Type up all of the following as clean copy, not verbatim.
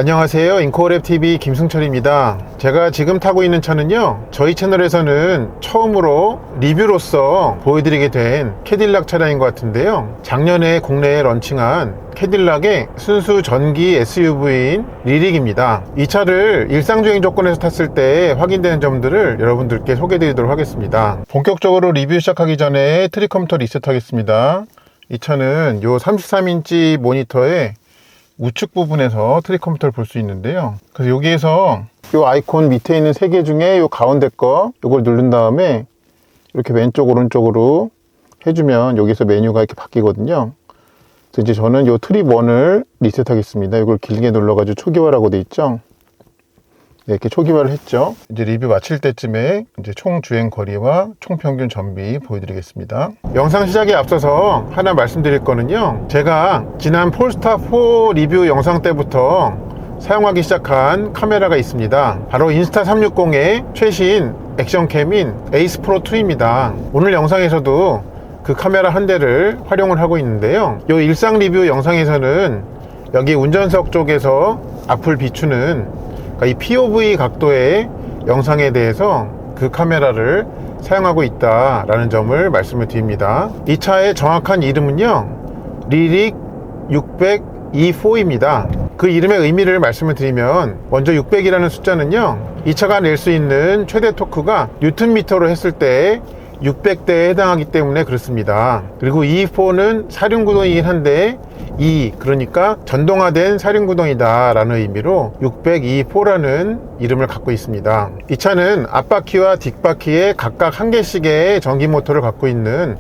안녕하세요. 인코랩TV 김승철입니다. 제가 지금 타고 있는 차는요, 저희 채널에서는 처음으로 리뷰로서 보여드리게 된 캐딜락 차량인 것 같은데요, 작년에 국내에 런칭한 캐딜락의 순수 전기 SUV인 리릭입니다. 이 차를 일상주행 조건에서 탔을 때 확인되는 점들을 여러분들께 소개해 드리도록 하겠습니다. 본격적으로 리뷰 시작하기 전에 트리 컴퓨터 리셋하겠습니다. 이 차는 요 33인치 모니터에 우측 부분에서 트리 컴퓨터를 볼 수 있는데요, 그래서 여기에서 요 아이콘 밑에 있는 3개 중에 요 가운데 거 요걸 누른 다음에 이렇게 왼쪽 오른쪽으로 해주면 여기서 메뉴가 이렇게 바뀌거든요. 그래서 이제 저는 요 트립 1을 리셋하겠습니다. 이걸 길게 눌러가지고 초기화라고 돼 있죠. 네, 이렇게 초기화를 했죠. 이제 리뷰 마칠 때쯤에 이제 총 주행 거리와 총 평균 전비 보여드리겠습니다. 영상 시작에 앞서서 하나 말씀드릴 거는요, 제가 지난 폴스타4 리뷰 영상 때부터 사용하기 시작한 카메라가 있습니다. 바로 인스타 360의 최신 액션캠인 에이스 프로 2입니다. 오늘 영상에서도 그 카메라 한 대를 활용을 하고 있는데요, 이 일상 리뷰 영상에서는 여기 운전석 쪽에서 앞을 비추는 이 POV 각도의 영상에 대해서 그 카메라를 사용하고 있다라는 점을 말씀을 드립니다. 이 차의 정확한 이름은요, 리릭 600E4입니다. 그 이름의 의미를 말씀을 드리면, 먼저 600이라는 숫자는요, 이 차가 낼 수 있는 최대 토크가 뉴턴미터로 했을 때 600대에 해당하기 때문에 그렇습니다. 그리고 E4는 사륜구동이긴 한데 그러니까 전동화된 사륜구동이다 라는 의미로 600E4라는 이름을 갖고 있습니다. 이 차는 앞바퀴와 뒷바퀴에 각각 한 개씩의 전기 모터를 갖고 있는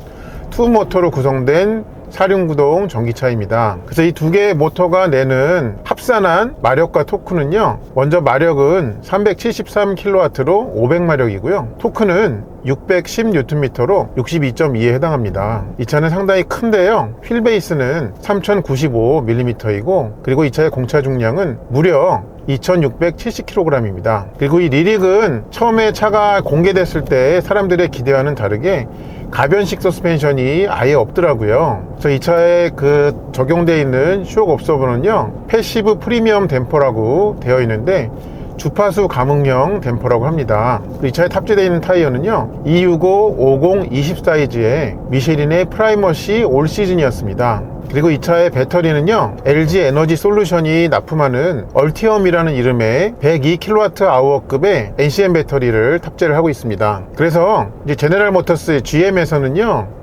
투 모터로 구성된 사륜구동 전기차입니다. 그래서 이 두 개의 모터가 내는 합산한 마력과 토크는요, 먼저 마력은 373kW로 500마력이고요 토크는 610Nm로 62.2에 해당합니다. 이 차는 상당히 큰데요, 휠베이스는 3095mm이고 그리고 이 차의 공차 중량은 무려 2670kg입니다. 그리고 이 리릭은 처음에 차가 공개됐을 때 사람들의 기대와는 다르게 가변식 서스펜션이 아예 없더라고요. 그래서 이 차에 그 적용되어 있는 쇼크 옵서버는요, 패시브 프리미엄 댐퍼라고 되어 있는데 주파수 감응형 댐퍼라고 합니다. 이 차에 탑재되어 있는 타이어는요, 265, 50, 20 사이즈의 미쉐린의 프라이머시 올 시즌이었습니다. 그리고 이 차의 배터리는요, LG 에너지 솔루션이 납품하는 얼티엄이라는 이름의 102kWh급의 NCM 배터리를 탑재를 하고 있습니다. 그래서 이제 제네럴 모터스 GM에서는요,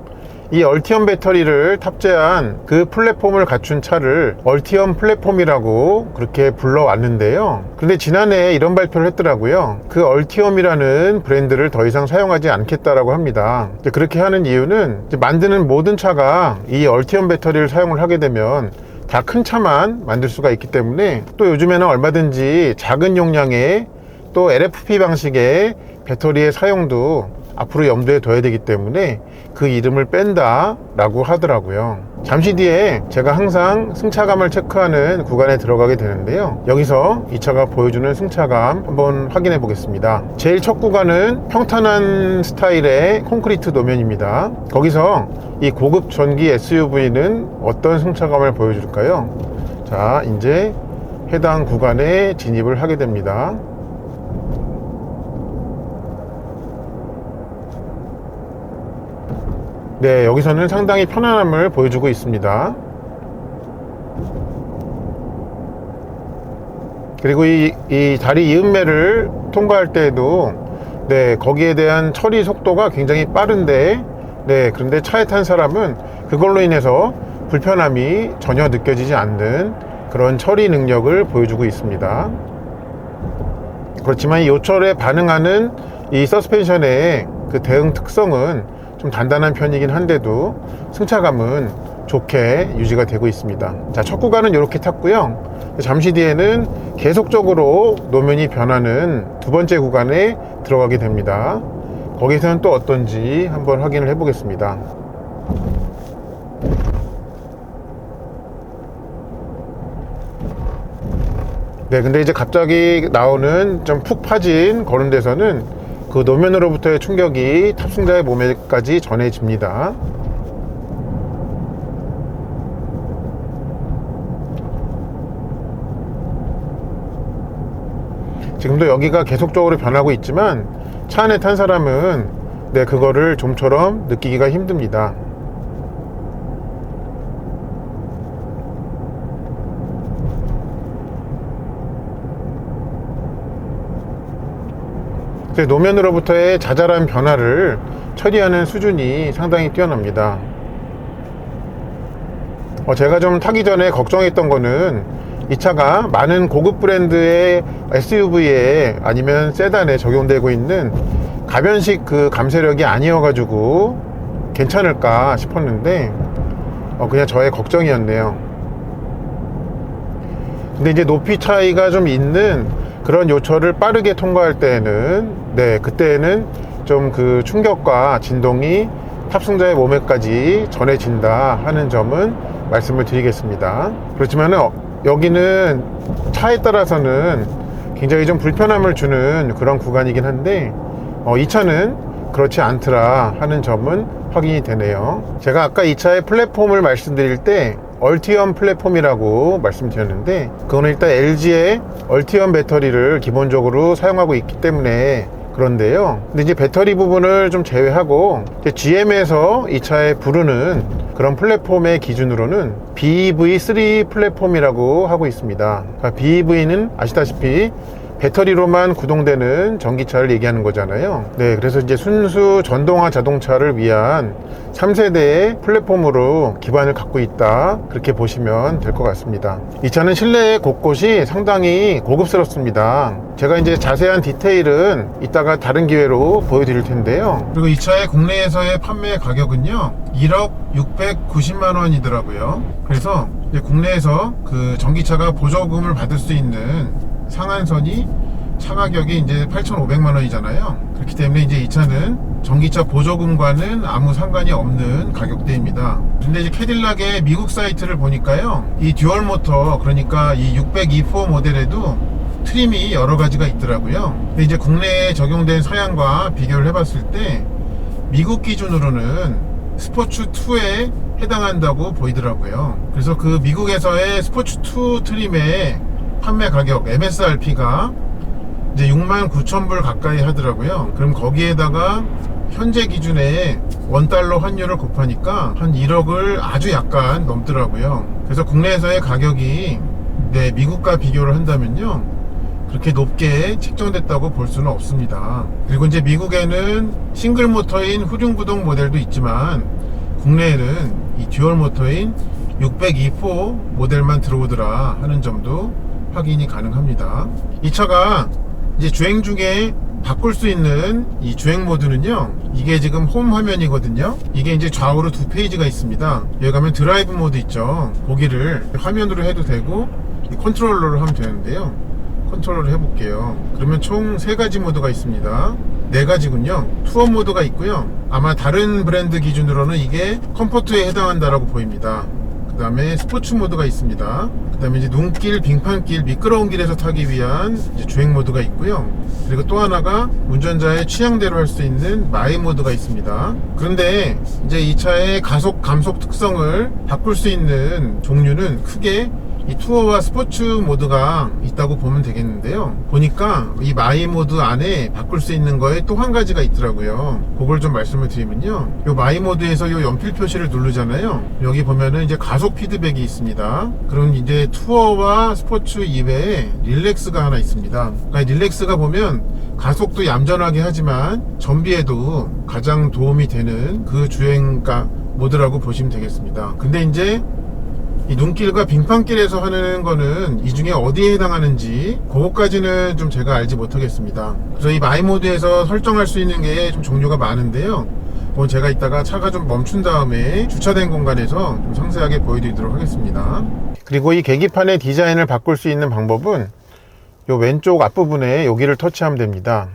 이 얼티엄 배터리를 탑재한 그 플랫폼을 갖춘 차를 얼티엄 플랫폼이라고 그렇게 불러왔는데요, 근데 지난해 이런 발표를 했더라고요. 그 얼티엄이라는 브랜드를 더 이상 사용하지 않겠다라고 합니다. 그렇게 하는 이유는 만드는 모든 차가 이 얼티엄 배터리를 사용을 하게 되면 다 큰 차만 만들 수가 있기 때문에, 또 요즘에는 얼마든지 작은 용량의 또 LFP 방식의 배터리의 사용도 앞으로 염두에 둬야 되기 때문에 그 이름을 뺀다 라고 하더라고요. 잠시 뒤에 제가 항상 승차감을 체크하는 구간에 들어가게 되는데요, 여기서 이 차가 보여주는 승차감 한번 확인해 보겠습니다. 제일 첫 구간은 평탄한 스타일의 콘크리트 도면입니다. 거기서 이 고급 전기 SUV는 어떤 승차감을 보여줄까요? 자, 이제 해당 구간에 진입을 하게 됩니다. 네, 여기서는 상당히 편안함을 보여주고 있습니다. 그리고 이 다리 이음매를 통과할 때에도 거기에 대한 처리 속도가 굉장히 빠른데, 그런데 차에 탄 사람은 그걸로 인해서 불편함이 전혀 느껴지지 않는 그런 처리 능력을 보여주고 있습니다. 그렇지만 이 요철에 반응하는 이 서스펜션의 그 대응 특성은 좀 단단한 편이긴 한데도 승차감은 좋게 유지가 되고 있습니다. 자, 첫 구간은 이렇게 탔고요, 잠시 뒤에는 계속적으로 노면이 변하는 두 번째 구간에 들어가게 됩니다. 거기서는 또 어떤지 한번 확인을 해 보겠습니다. 근데 이제 갑자기 나오는 좀 푹 파진 그런 데서는 그 노면으로부터의 충격이 탑승자의 몸에까지 전해집니다. 지금도 여기가 계속적으로 변하고 있지만 차 안에 탄 사람은 그거를 좀처럼 느끼기가 힘듭니다. 노면으로부터의 자잘한 변화를 처리하는 수준이 상당히 뛰어납니다. 제가 좀 타기 전에 걱정했던 거는 이 차가 많은 고급 브랜드의 SUV에 아니면 세단에 적용되고 있는 가변식 그 감쇄력이 아니어가지고 괜찮을까 싶었는데 그냥 저의 걱정이었네요. 근데 이제 높이 차이가 좀 있는 그런 요철을 빠르게 통과할 때에는 그때는 좀 그 충격과 진동이 탑승자의 몸에까지 전해진다 하는 점은 말씀을 드리겠습니다. 그렇지만 여기는 차에 따라서는 굉장히 좀 불편함을 주는 그런 구간이긴 한데 이 차는 그렇지 않더라 하는 점은 확인이 되네요. 제가 아까 이 차의 플랫폼을 말씀드릴 때 얼티엄 플랫폼이라고 말씀드렸는데 그거는 일단 LG의 얼티엄 배터리를 기본적으로 사용하고 있기 때문에 그런데요. 근데 이제 배터리 부분을 좀 제외하고 GM에서 이 차에 부르는 그런 플랫폼의 기준으로는 BEV3 플랫폼이라고 하고 있습니다. 그러니까 BEV는 아시다시피 배터리로만 구동되는 전기차를 얘기하는 거잖아요. 그래서 이제 순수 전동화 자동차를 위한 3세대의 플랫폼으로 기반을 갖고 있다, 그렇게 보시면 될 것 같습니다. 이 차는 실내 곳곳이 상당히 고급스럽습니다. 제가 이제 자세한 디테일은 이따가 다른 기회로 보여드릴 텐데요. 그리고 이 차의 국내에서의 판매 가격은요 1억 690만 원이더라고요. 그래서 이제 국내에서 그 전기차가 보조금을 받을 수 있는 상한선이 차 가격이 이제 8,500만 원이잖아요. 그렇기 때문에 이제 이 차는 전기차 보조금과는 아무 상관이 없는 가격대입니다. 근데 이제 캐딜락의 미국 사이트를 보니까요, 이 듀얼 모터, 그러니까 이 600E4 모델에도 트림이 여러 가지가 있더라고요. 근데 이제 국내에 적용된 사양과 비교를 해봤을 때 미국 기준으로는 스포츠2에 해당한다고 보이더라고요. 그래서 그 미국에서의 스포츠2 트림의 판매 가격 MSRP가 이제 69,000불 가까이 하더라고요. 그럼 거기에다가 현재 기준에 $1 환율을 곱하니까 한 1억을 아주 약간 넘더라고요. 그래서 국내에서의 가격이 미국과 비교를 한다면요 그렇게 높게 책정됐다고 볼 수는 없습니다. 그리고 이제 미국에는 싱글 모터인 후륜구동 모델도 있지만 국내에는 이 듀얼 모터인 600E4 모델만 들어오더라 하는 점도 확인이 가능합니다. 이 차가 이제 주행 중에 바꿀 수 있는 이 주행 모드는요, 이게 지금 홈 화면이거든요. 이게 이제 좌우로 두 페이지가 있습니다. 여기 가면 드라이브 모드 있죠. 거기를 화면으로 해도 되고 컨트롤러로 하면 되는데요. 컨트롤을 해볼게요. 그러면 총 3가지 모드가 있습니다. 4가지군요. 투어 모드가 있고요. 아마 다른 브랜드 기준으로는 이게 컴포트에 해당한다라고 보입니다. 그 다음에 스포츠 모드가 있습니다. 그 다음에 이제 눈길, 빙판길, 미끄러운 길에서 타기 위한 이제 주행 모드가 있고요. 그리고 또 하나가 운전자의 취향대로 할 수 있는 마이 모드가 있습니다. 그런데 이제 이 차의 가속, 감속 특성을 바꿀 수 있는 종류는 크게 이 투어와 스포츠 모드가 있다고 보면 되겠는데요. 보니까 이 마이 모드 안에 바꿀 수 있는 거에 또 한 가지가 있더라고요. 그걸 좀 말씀을 드리면요, 요 마이 모드에서 요 연필 표시를 누르잖아요. 여기 보면은 이제 가속 피드백이 있습니다. 그럼 이제 투어와 스포츠 이외에 릴렉스가 하나 있습니다. 그러니까 릴렉스가 보면 가속도 얌전하게 하지만 전비에도 가장 도움이 되는 그 주행가 모드라고 보시면 되겠습니다. 근데 이제 이 눈길과 빙판길에서 하는 거는 이 중에 어디에 해당하는지 그것까지는 좀 제가 알지 못하겠습니다. 그래서 이 마이 모드에서 설정할 수 있는 게 좀 종류가 많은데요, 그건 제가 이따가 차가 좀 멈춘 다음에 주차된 공간에서 좀 상세하게 보여드리도록 하겠습니다. 그리고 이 계기판의 디자인을 바꿀 수 있는 방법은 요 왼쪽 앞부분에 여기를 터치하면 됩니다.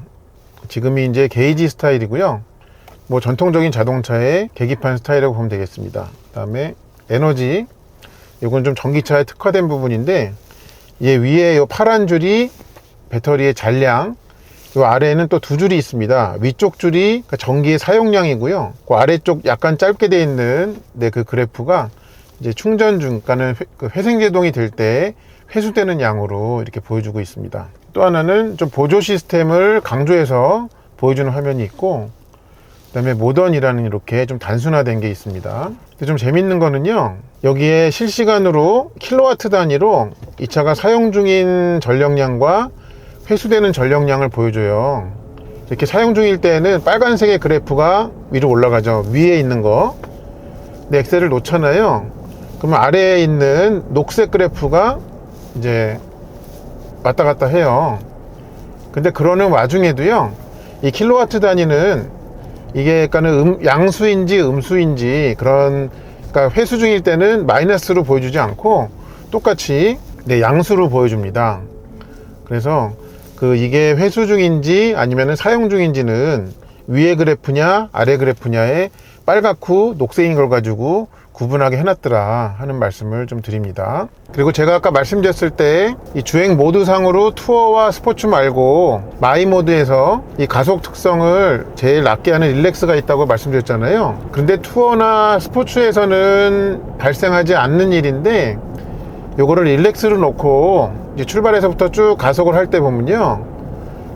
지금이 이제 게이지 스타일이고요, 뭐 전통적인 자동차의 계기판 스타일이라고 보면 되겠습니다. 그 다음에 에너지, 이건 좀 전기차에 특화된 부분인데, 얘 위에 요 파란 줄이 배터리의 잔량, 요 아래에는 또 두 줄이 있습니다. 위쪽 줄이 전기의 사용량이고요, 그 아래쪽 약간 짧게 되어 있는 그 그래프가 이제 충전 중, 그러니까는 회생제동이 될 때 회수되는 양으로 이렇게 보여주고 있습니다. 또 하나는 좀 보조 시스템을 강조해서 보여주는 화면이 있고, 그 다음에 모던이라는 이렇게 좀 단순화된 게 있습니다. 근데 좀 재밌는 거는요, 여기에 실시간으로 킬로와트 단위로 이 차가 사용 중인 전력량과 회수되는 전력량을 보여줘요. 이렇게 사용 중일 때는 빨간색의 그래프가 위로 올라가죠. 위에 있는 거. 근데 엑셀을 놓잖아요. 그러면 아래에 있는 녹색 그래프가 이제 왔다 갔다 해요. 근데 그러는 와중에도요, 이 킬로와트 단위는 이게 그러니까는 양수인지 음수인지 그런, 그러니까 회수 중일 때는 마이너스로 보여주지 않고 똑같이 양수로 보여줍니다. 그래서 이게 회수 중인지 아니면 사용 중인지는 위에 그래프냐 아래 그래프냐에 빨갛고 녹색인 걸 가지고 구분하게 해놨더라 하는 말씀을 좀 드립니다. 그리고 제가 아까 말씀드렸을 때 이 주행 모드 상으로 투어와 스포츠 말고 마이 모드에서 이 가속 특성을 제일 낮게 하는 릴렉스가 있다고 말씀드렸잖아요. 그런데 투어나 스포츠에서는 발생하지 않는 일인데, 요거를 릴렉스로 놓고 이제 출발해서부터 쭉 가속을 할 때 보면요,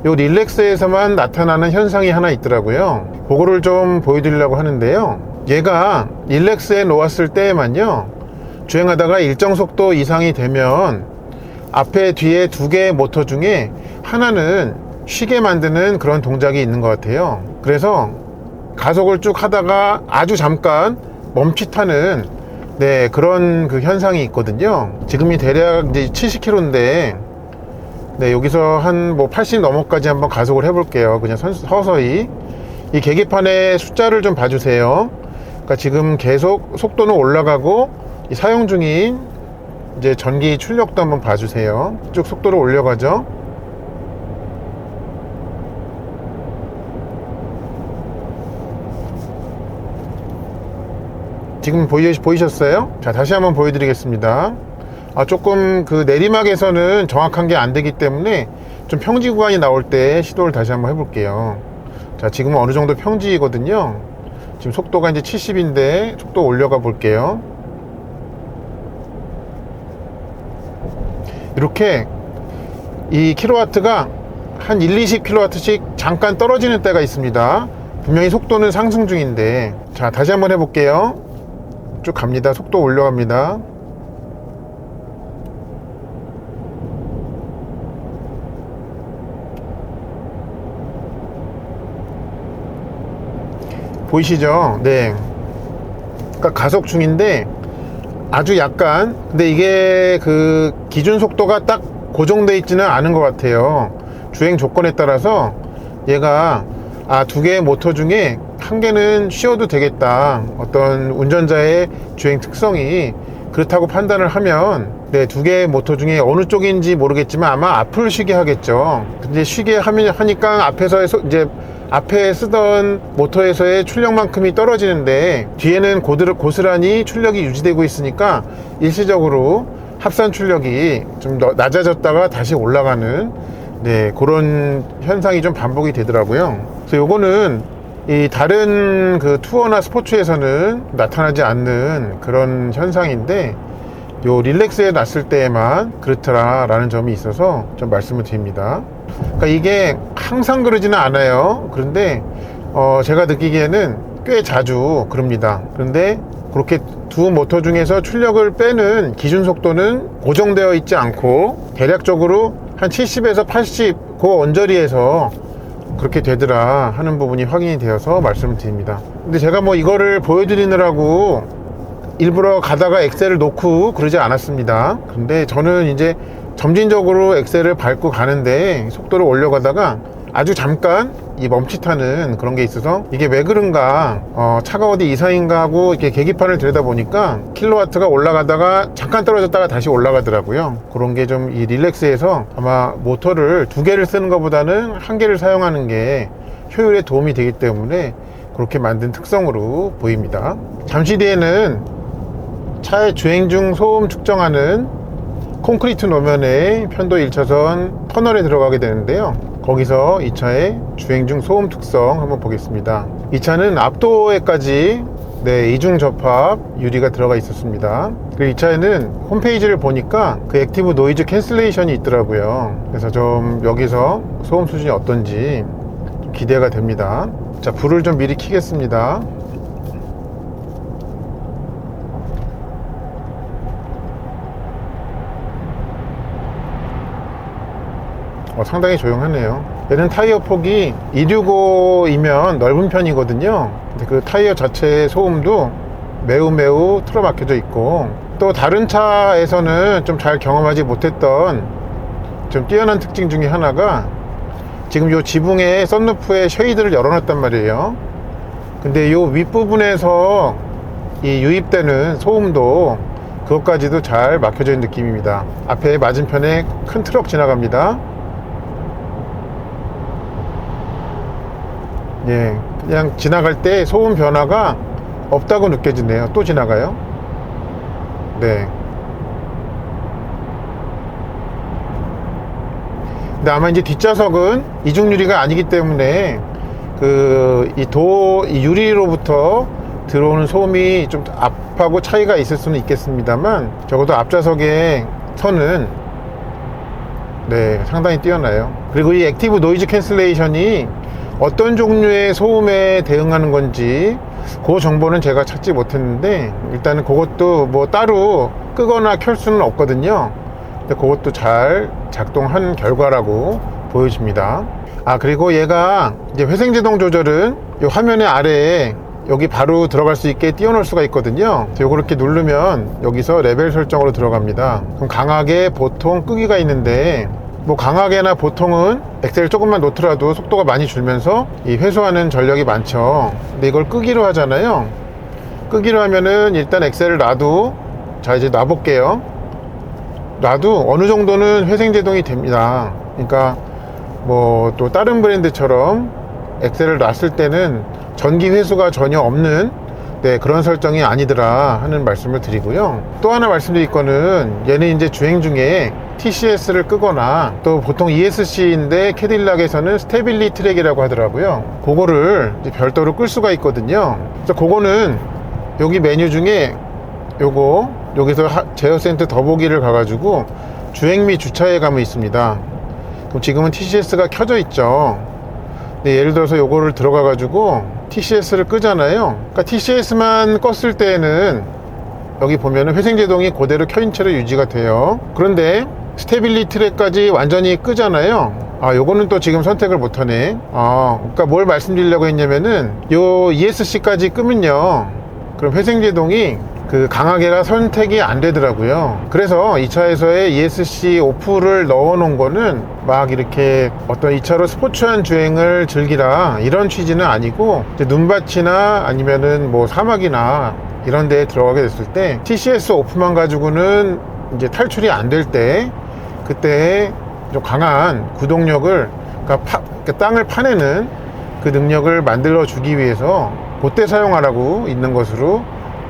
요 릴렉스에서만 나타나는 현상이 하나 있더라고요. 그거를 좀 보여드리려고 하는데요, 얘가 릴렉스에 놓았을 때에만요, 주행하다가 일정 속도 이상이 되면 앞에 뒤에 두 개의 모터 중에 하나는 쉬게 만드는 그런 동작이 있는 것 같아요. 그래서 가속을 쭉 하다가 아주 잠깐 멈칫하는 그런 현상이 있거든요. 지금이 대략 이제 70km인데 여기서 한 80 넘어까지 한번 가속을 해볼게요. 그냥 서서히. 이 계기판의 숫자를 좀 봐주세요. 그러니까 지금 계속 속도는 올라가고 이 사용 중인 이제 전기 출력도 한번 봐주세요. 쭉 속도를 올려가죠. 지금 보이셨어요? 자, 다시 한번 보여드리겠습니다. 조금 내리막에서는 정확한 게 안 되기 때문에 좀 평지 구간이 나올 때 시도를 다시 한번 해볼게요. 자, 지금은 어느 정도 평지거든요. 지금 속도가 이제 70인데 속도 올려가 볼게요. 이렇게 이 킬로와트가 한 20kW씩 잠깐 떨어지는 때가 있습니다. 분명히 속도는 상승 중인데. 자, 다시 한번 해볼게요. 쭉 갑니다. 속도 올려갑니다. 보이시죠? 네. 그러니까 가속 중인데 아주 약간, 근데 이게 기준 속도가 딱 고정되어 있지는 않은 것 같아요. 주행 조건에 따라서 얘가 두 개의 모터 중에 한 개는 쉬어도 되겠다, 어떤 운전자의 주행 특성이 그렇다고 판단을 하면 두 개의 모터 중에 어느 쪽인지 모르겠지만 아마 앞을 쉬게 하겠죠. 근데 쉬게 하니까 이제 앞에 쓰던 모터에서의 출력만큼이 떨어지는데 뒤에는 고스란히 출력이 유지되고 있으니까 일시적으로 합산 출력이 좀 낮아졌다가 다시 올라가는 그런 현상이 좀 반복이 되더라고요. 그래서 요거는 이 다른 투어나 스포츠에서는 나타나지 않는 그런 현상인데 요 릴렉스에 놨을 때에만 그렇더라 라는 점이 있어서 좀 말씀을 드립니다. 그러니까 이게 항상 그러지는 않아요. 그런데 제가 느끼기에는 꽤 자주 그럽니다. 그런데 그렇게 두 모터 중에서 출력을 빼는 기준 속도는 고정되어 있지 않고 대략적으로 한 70에서 80 그 언저리에서 그렇게 되더라 하는 부분이 확인이 되어서 말씀을 드립니다. 근데 제가 이거를 보여드리느라고 일부러 가다가 엑셀을 놓고 그러지 않았습니다. 근데 저는 이제 점진적으로 엑셀을 밟고 가는데 속도를 올려가다가 아주 잠깐 이 멈칫하는 그런 게 있어서 이게 왜 그런가, 차가 어디 이상인가 하고 이렇게 계기판을 들여다보니까 킬로와트가 올라가다가 잠깐 떨어졌다가 다시 올라가더라고요. 그런 게 좀 이 릴렉스에서 아마 모터를 두 개를 쓰는 것보다는 한 개를 사용하는 게 효율에 도움이 되기 때문에 그렇게 만든 특성으로 보입니다. 잠시 뒤에는 차의 주행 중 소음 측정하는 콘크리트 노면의 편도 1차선 터널에 들어가게 되는데요, 거기서 이 차의 주행 중 소음 특성 한번 보겠습니다. 이 차는 앞도어에까지 이중 접합 유리가 들어가 있었습니다. 그리고 이 차에는 홈페이지를 보니까 그 액티브 노이즈 캔슬레이션이 있더라고요. 그래서 좀 여기서 소음 수준이 어떤지 좀 기대가 됩니다. 자, 불을 좀 미리 켜겠습니다. 상당히 조용하네요. 얘는 타이어 폭이 265이면 넓은 편이거든요. 근데 그 타이어 자체의 소음도 매우 틀어막혀져 있고, 또 다른 차에서는 좀 잘 경험하지 못했던 좀 뛰어난 특징 중에 하나가, 지금 요 지붕에 썬루프에 쉐이드를 열어놨단 말이에요. 근데 요 윗부분에서 이 유입되는 소음도 그것까지도 잘 막혀져 있는 느낌입니다. 앞에 맞은편에 큰 트럭 지나갑니다. 예, 그냥 지나갈 때 소음 변화가 없다고 느껴지네요. 또 지나가요. 네. 근데 아마 이제 뒷좌석은 이중 유리가 아니기 때문에 이 유리로부터 들어오는 소음이 좀 앞하고 차이가 있을 수는 있겠습니다만, 적어도 앞좌석의 선은 네, 상당히 뛰어나요. 그리고 이 액티브 노이즈 캔슬레이션이 어떤 종류의 소음에 대응하는 건지 그 정보는 제가 찾지 못했는데, 일단은 그것도 뭐 따로 끄거나 켤 수는 없거든요. 근데 그것도 잘 작동한 결과라고 보여집니다. 그리고 얘가 이제 회생제동 조절은 이 화면의 아래에 여기 바로 들어갈 수 있게 띄워놓을 수가 있거든요. 요거 이렇게 누르면 여기서 레벨 설정으로 들어갑니다. 그럼 강하게, 보통, 끄기가 있는데, 뭐 강하게나 보통은 엑셀을 조금만 놓더라도 속도가 많이 줄면서 이 회수하는 전력이 많죠. 근데 이걸 끄기로 하잖아요. 끄기로 하면은 일단 엑셀을 놔도, 자 이제 놔볼게요. 놔도 어느 정도는 회생제동이 됩니다. 그러니까 뭐 또 다른 브랜드처럼 엑셀을 놨을 때는 전기 회수가 전혀 없는 그런 설정이 아니더라 하는 말씀을 드리고요. 또 하나 말씀드릴 거는, 얘는 이제 주행 중에 TCS를 끄거나, 또 보통 ESC인데 캐딜락에서는 스테빌리 트랙이라고 하더라고요. 그거를 이제 별도로 끌 수가 있거든요. 그래서 그거는 여기 메뉴 중에 여기서 제어 센터 더보기를 가가지고 주행 및 주차에 가면 있습니다. 그럼 지금은 TCS가 켜져 있죠. 근데 예를 들어서 요거를 들어가가지고 TCS를 끄잖아요. 그러니까 TCS만 껐을 때에는 여기 보면은 회생제동이 그대로 켜인 채로 유지가 돼요. 그런데 스테빌리 트랙까지 완전히 끄잖아요. 요거는 또 지금 선택을 못하네. 그러니까 뭘 말씀드리려고 했냐면은, 요 ESC까지 끄면요, 그럼 회생제동이 강하게가 선택이 안 되더라고요. 그래서 이 차에서의 ESC 오프를 넣어 놓은 거는 막 이렇게 어떤 이 차로 스포츠한 주행을 즐기라 이런 취지는 아니고, 이제 눈밭이나 아니면은 뭐 사막이나 이런 데에 들어가게 됐을 때 TCS 오프만 가지고는 이제 탈출이 안 될 때, 그때 좀 강한 구동력을, 그러니까 땅을 파내는 그 능력을 만들어 주기 위해서 그때 사용하라고 있는 것으로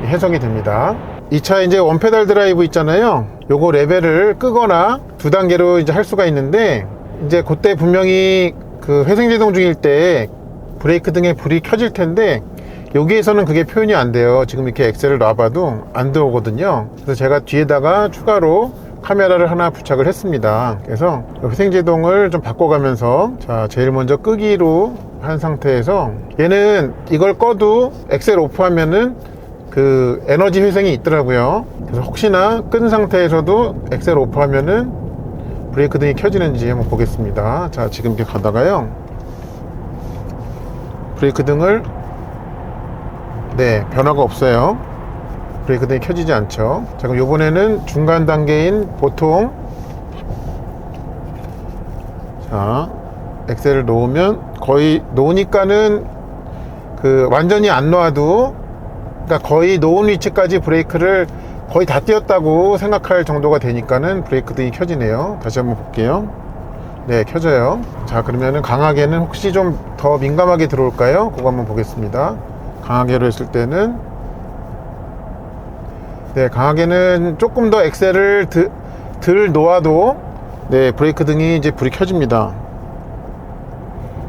해석이 됩니다. 이 차 이제 원페달 드라이브 있잖아요. 요거 레벨을 끄거나 두 단계로 이제 할 수가 있는데, 이제 그때 분명히 회생제동 중일 때 브레이크 등에 불이 켜질 텐데, 여기에서는 그게 표현이 안 돼요. 지금 이렇게 엑셀을 놔봐도 안 들어오거든요. 그래서 제가 뒤에다가 추가로 카메라를 하나 부착을 했습니다. 그래서 회생제동을 좀 바꿔가면서, 자, 제일 먼저 끄기로 한 상태에서, 얘는 이걸 꺼도 엑셀 오프하면은 에너지 회생이 있더라고요. 그래서 혹시나 끈 상태에서도 엑셀 오프하면은 브레이크 등이 켜지는지 한번 보겠습니다. 자, 지금 이렇게 가다가요, 브레이크 등을, 네, 변화가 없어요. 브레이크 등이 켜지지 않죠. 자, 그럼 요번에는 중간 단계인 보통, 자, 엑셀을 놓으면, 거의 놓으니까는 완전히 안 놓아도, 그러니까 거의 놓은 위치까지 브레이크를 거의 다 띄었다고 생각할 정도가 되니까는 브레이크 등이 켜지네요. 다시 한번 볼게요. 네, 켜져요. 자, 그러면은 강하게는 혹시 좀 더 민감하게 들어올까요? 그거 한번 보겠습니다. 강하게로 했을 때는, 네, 강하게는 조금 더 엑셀을 덜 놓아도, 네, 브레이크 등이 이제 불이 켜집니다.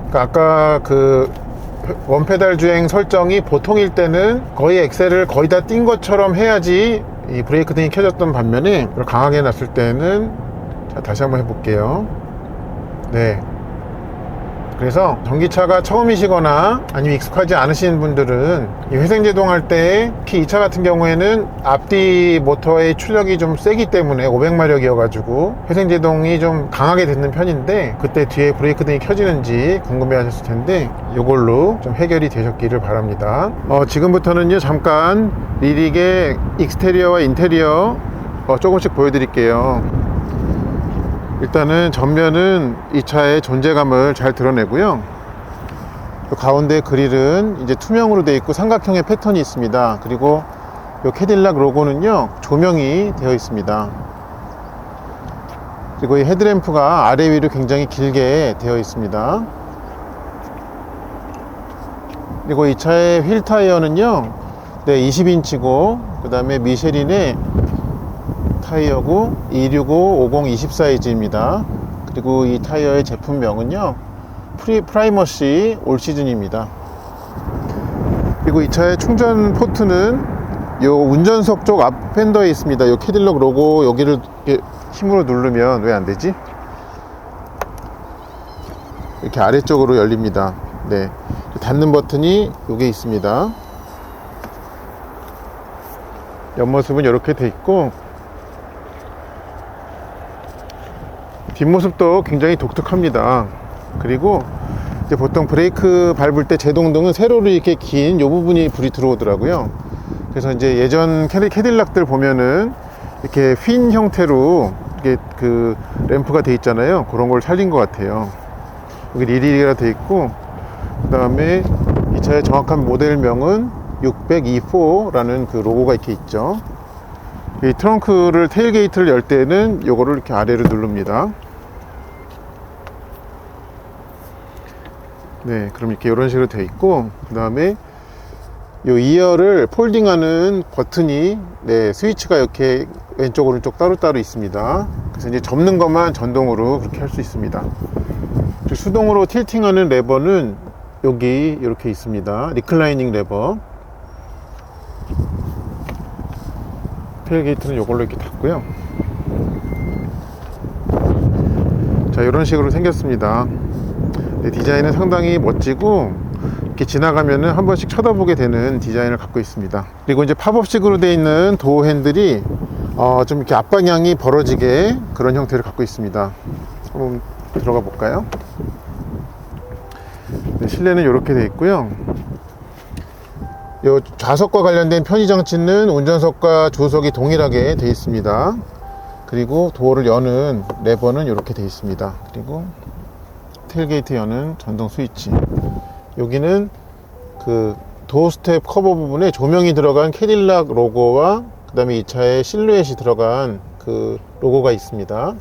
그러니까 아까 원페달 주행 설정이 보통일 때는 거의 엑셀을 거의 다 띈 것처럼 해야지 이 브레이크 등이 켜졌던 반면에 강하게 놨을 때는, 자, 다시 한번 해볼게요. 네. 그래서 전기차가 처음이시거나 아니면 익숙하지 않으신 분들은 이 회생제동 할 때, 특히 이 차 같은 경우에는 앞뒤 모터의 출력이 좀 세기 때문에 500마력이어 가지고 회생제동이 좀 강하게 듣는 편인데, 그때 뒤에 브레이크 등이 켜지는지 궁금해 하셨을 텐데 이걸로 좀 해결이 되셨기를 바랍니다. 지금부터는요, 잠깐 리릭의 익스테리어와 인테리어 조금씩 보여드릴게요. 일단은 전면은 이 차의 존재감을 잘 드러내고요. 가운데 그릴은 이제 투명으로 되어 있고 삼각형의 패턴이 있습니다. 그리고 이 캐딜락 로고는요, 조명이 되어 있습니다. 그리고 이 헤드램프가 아래 위로 굉장히 길게 되어 있습니다. 그리고 이 차의 휠 타이어는요, 네, 20인치고 그 다음에 미쉐린의 타이어고 265-50 사이즈입니다. 그리고 이 타이어의 제품명은요, 프라이머시 올 시즌입니다. 그리고 이 차의 충전 포트는 요 운전석 쪽 앞 팬더에 있습니다. 요 캐딜락 로고 여기를 이렇게 힘으로 누르면, 왜 안 되지? 이렇게 아래쪽으로 열립니다. 네, 닫는 버튼이 요게 있습니다. 옆모습은 이렇게 돼 있고, 뒷모습도 굉장히 독특합니다. 그리고 이제 보통 브레이크 밟을 때 제동등은 세로로 이렇게 긴 요 부분이 불이 들어오더라고요. 그래서 이제 예전 캐딜락들 보면은 이렇게 휜 형태로 이게 그 램프가 돼 있잖아요. 그런 걸 살린 것 같아요. 여기 리리가 돼 있고, 그 다음에 이 차의 정확한 모델명은 602-4라는 그 로고가 이렇게 있죠. 이 트렁크를, 테일게이트를 열 때는 요거를 이렇게 아래로 누릅니다. 네, 그럼 이렇게 이런 식으로 되어 있고, 그 다음에 요 이어를 폴딩하는 버튼이, 네, 스위치가 이렇게 왼쪽 오른쪽 따로따로 있습니다. 그래서 이제 접는 것만 전동으로 그렇게 할 수 있습니다. 그리고 수동으로 틸팅하는 레버는 여기 이렇게 있습니다. 리클라이닝 레버. 테일게이트는 이걸로 이렇게 닫고요. 자, 이런 식으로 생겼습니다. 네, 디자인은 상당히 멋지고, 이렇게 지나가면은 한 번씩 쳐다보게 되는 디자인을 갖고 있습니다. 그리고 이제 팝업식으로 되어 있는 도어 핸들이 좀 이렇게 앞방향이 벌어지게 그런 형태를 갖고 있습니다. 한번 들어가 볼까요? 네, 실내는 이렇게 되어 있고요. 요 좌석과 관련된 편의 장치는 운전석과 조수석이 동일하게 되어 있습니다. 그리고 도어를 여는 레버는 이렇게 되어 있습니다. 그리고 테일게이트 여는 전동 스위치. 여기는 그 도어 스텝 커버 부분에 조명이 들어간 캐딜락 로고와 그 다음에 이 차에 실루엣이 들어간 그 로고가 있습니다.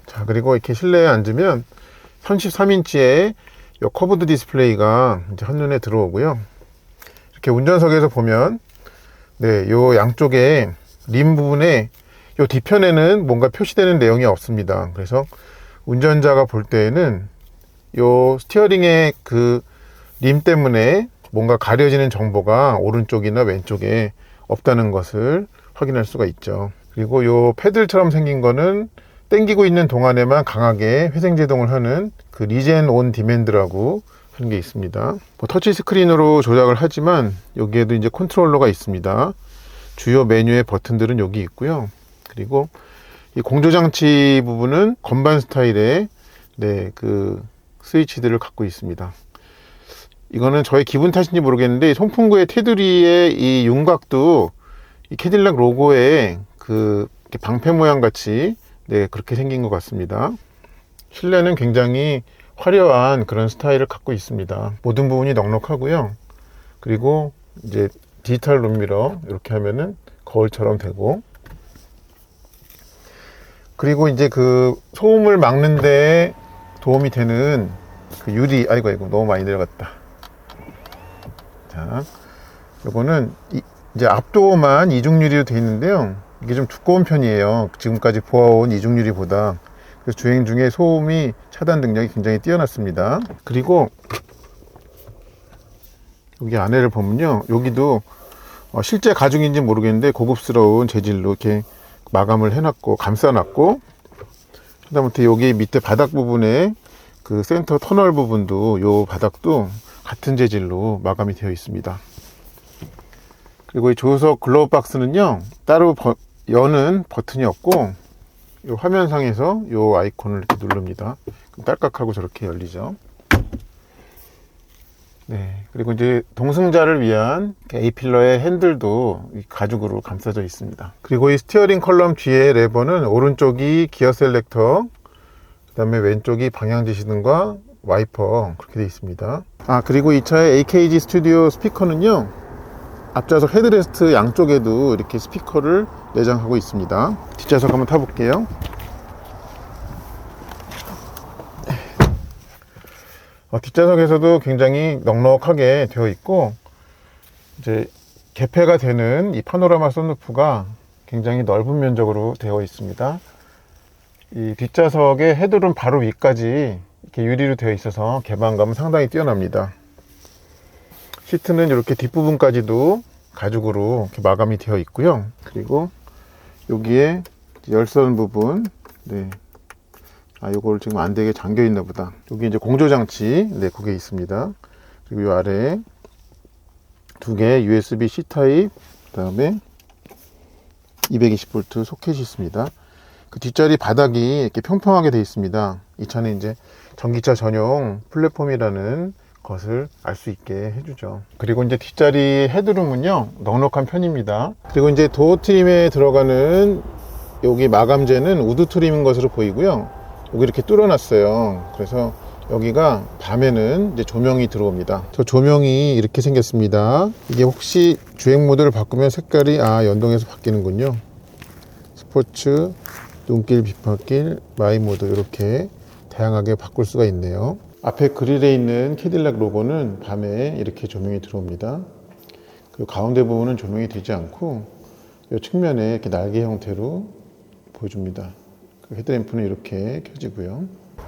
자, 그리고 이렇게 실내에 앉으면 33인치의 요 커브드 디스플레이가 이제 한눈에 들어오고요. 이렇게 운전석에서 보면, 네, 요 양쪽에 림 부분에 요 뒤편에는 뭔가 표시되는 내용이 없습니다. 그래서 운전자가 볼 때에는 요 스티어링의 그 림 때문에 뭔가 가려지는 정보가 오른쪽이나 왼쪽에 없다는 것을 확인할 수가 있죠. 그리고 요 패들처럼 생긴 거는 당기고 있는 동안에만 강하게 회생제동을 하는 그 리젠 온 디맨드라고 하는 게 있습니다. 뭐 터치 스크린으로 조작을 하지만 여기에도 이제 컨트롤러가 있습니다. 주요 메뉴의 버튼들은 여기 있고요. 그리고 이 공조장치 부분은 건반 스타일의, 네, 그 스위치들을 갖고 있습니다. 이거는 저의 기분 탓인지 모르겠는데, 송풍구의 테두리의 이 윤곽도 이 캐딜락 로고의 그 방패 모양 같이, 네, 그렇게 생긴 것 같습니다. 실내는 굉장히 화려한 그런 스타일을 갖고 있습니다. 모든 부분이 넉넉하고요. 그리고 이제 디지털 룸미러 이렇게 하면은 거울처럼 되고, 그리고 이제 그 소음을 막는데 도움이 되는 그 유리, 아이고 너무 많이 내려갔다. 자, 요거는 이제 앞도어만 이중 유리로 되어 있는데요. 이게 좀 두꺼운 편이에요. 지금까지 보아온 이중 유리보다. 그래서 주행 중에 소음이 차단 능력이 굉장히 뛰어났습니다. 그리고 여기 안에를 보면요, 여기도 실제 가죽인지 모르겠는데 고급스러운 재질로 이렇게 마감을 해놨고 감싸놨고, 그다음에 여기 밑에 바닥 부분에 그 센터 터널 부분도, 요 바닥도 같은 재질로 마감이 되어 있습니다. 그리고 이 조수석 글러브 박스는요, 따로 여는 버튼이 없고, 요 화면상에서 요 아이콘을 이렇게 누릅니다. 그럼 딸깍하고 저렇게 열리죠. 네, 그리고 이제 동승자를 위한 A필러의 핸들도 가죽으로 감싸져 있습니다. 그리고 이 스티어링 컬럼 뒤에 레버는 오른쪽이 기어 셀렉터, 그 다음에 왼쪽이 방향지시등과 와이퍼, 그렇게 되어 있습니다. 그리고 이 차의 AKG 스튜디오 스피커는요, 앞좌석 헤드레스트 양쪽에도 이렇게 스피커를 내장하고 있습니다. 뒷좌석 한번 타볼게요. 뒷좌석에서도 굉장히 넉넉하게 되어 있고, 이제 개폐가 되는 이 파노라마 선루프가 굉장히 넓은 면적으로 되어 있습니다. 이 뒷좌석의 헤드룸 바로 위까지 이렇게 유리로 되어 있어서 개방감은 상당히 뛰어납니다. 시트는 이렇게 뒷부분까지도 가죽으로 이렇게 마감이 되어 있고요. 그리고 여기에 열선 부분, 네. 요걸 지금 안 되게 잠겨 있나 보다. 여기 이제 공조장치, 네, 그게 있습니다. 그리고 이 아래에 두 개 USB-C 타입, 그 다음에 220V 소켓이 있습니다. 그 뒷자리 바닥이 이렇게 평평하게 되어 있습니다. 이 차는 이제 전기차 전용 플랫폼이라는 것을 알 수 있게 해주죠. 그리고 이제 뒷자리 헤드룸은요, 넉넉한 편입니다. 그리고 이제 도어 트림에 들어가는 여기 마감재는 우드 트림인 것으로 보이고요. 여기 이렇게 뚫어놨어요. 그래서 여기가 밤에는 이제 조명이 들어옵니다. 저 조명이 이렇게 생겼습니다. 이게 혹시 주행 모드를 바꾸면 색깔이 연동해서 바뀌는군요. 스포츠, 눈길, 비판길, 마이 모드, 이렇게 다양하게 바꿀 수가 있네요. 앞에 그릴에 있는 캐딜락 로고는 밤에 이렇게 조명이 들어옵니다. 그리고 가운데 부분은 조명이 되지 않고 이 측면에 이렇게 날개 형태로 보여줍니다. 헤드램프는 이렇게 켜지고요.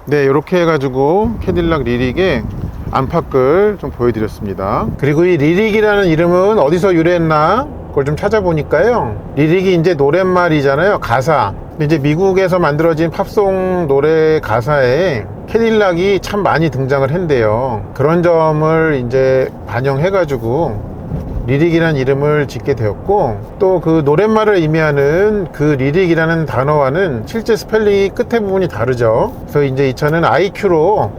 네, 이렇게 해가지고 캐딜락 리릭의 안팎을 좀 보여드렸습니다. 그리고 이 리릭이라는 이름은 어디서 유래했나 그걸 좀 찾아보니까요, 리릭이 이제 노랫말이잖아요, 가사. 근데 이제 미국에서 만들어진 팝송 노래 가사에 캐딜락이 참 많이 등장을 했는데요, 그런 점을 이제 반영해가지고 리릭이라는 이름을 짓게 되었고, 또 그 노랫말을 의미하는 그 리릭이라는 단어와는 실제 스펠링이 끝에 부분이 다르죠. 그래서 이제 이 차는 IQ로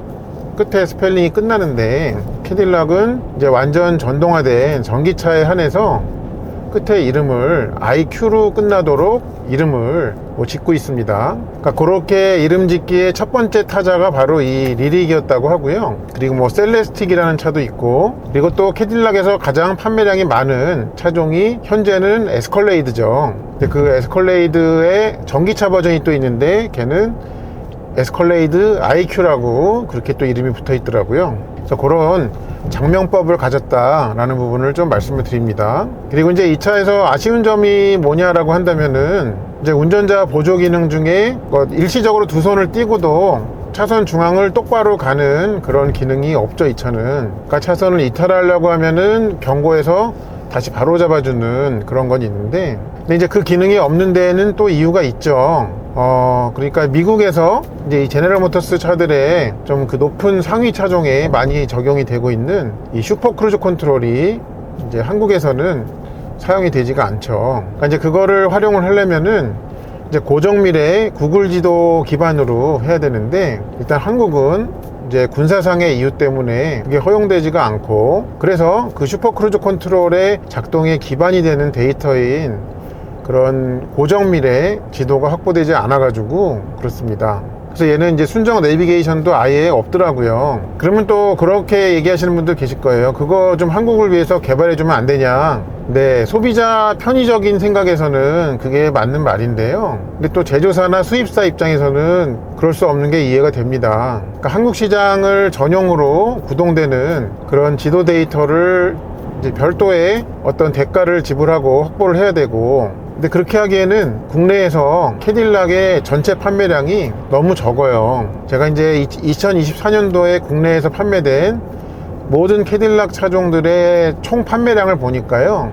끝에 스펠링이 끝나는데, 캐딜락은 이제 완전 전동화된 전기차에 한해서 끝에 이름을 IQ로 끝나도록 이름을 짓고 있습니다. 그러니까 그렇게 이름 짓기의 첫 번째 타자가 바로 이 리릭이었다고 하고요. 그리고 뭐 셀레스틱이라는 차도 있고, 그리고 또 캐딜락에서 가장 판매량이 많은 차종이 현재는 에스컬레이드죠. 근데 그 에스컬레이드의 전기차 버전이 또 있는데, 걔는 에스컬레이드 IQ라고 그렇게 또 이름이 붙어 있더라고요. 그래서 그런 장명법을 가졌다라는 부분을 좀 말씀을 드립니다. 그리고 이제 이 차에서 아쉬운 점이 뭐냐라고 한다면은, 이제 운전자 보조 기능 중에 일시적으로 두 손을 띄고도 차선 중앙을 똑바로 가는 그런 기능이 없죠, 이 차는. 그러니까 차선을 이탈하려고 하면은 경고해서 다시 바로 잡아주는 그런 건 있는데, 근데 이제 그 기능이 없는 데에는 또 이유가 있죠. 그러니까 미국에서 이제 이 제네럴 모터스 차들의 좀 그 높은 상위 차종에 많이 적용이 되고 있는 이 슈퍼 크루즈 컨트롤이 이제 한국에서는 사용이 되지가 않죠. 그러니까 이제 그거를 활용을 하려면은 이제 고정밀의 구글 지도 기반으로 해야 되는데, 일단 한국은 이제 군사상의 이유 때문에 그게 허용되지가 않고, 그래서 그 슈퍼 크루즈 컨트롤의 작동에 기반이 되는 데이터인 그런 고정밀의 지도가 확보되지 않아 가지고 그렇습니다. 그래서 얘는 이제 순정 내비게이션도 아예 없더라고요. 그러면 또 그렇게 얘기하시는 분들 계실 거예요. 그거 좀 한국을 위해서 개발해 주면 안 되냐. 네, 소비자 편의적인 생각에서는 그게 맞는 말인데요, 근데 또 제조사나 수입사 입장에서는 그럴 수 없는 게 이해가 됩니다. 그러니까 한국 시장을 전용으로 구동되는 그런 지도 데이터를 이제 별도의 어떤 대가를 지불하고 확보를 해야 되고, 근데 그렇게 하기에는 국내에서 캐딜락의 전체 판매량이 너무 적어요. 제가 이제 2024년도에 국내에서 판매된 모든 캐딜락 차종들의 총 판매량을 보니까요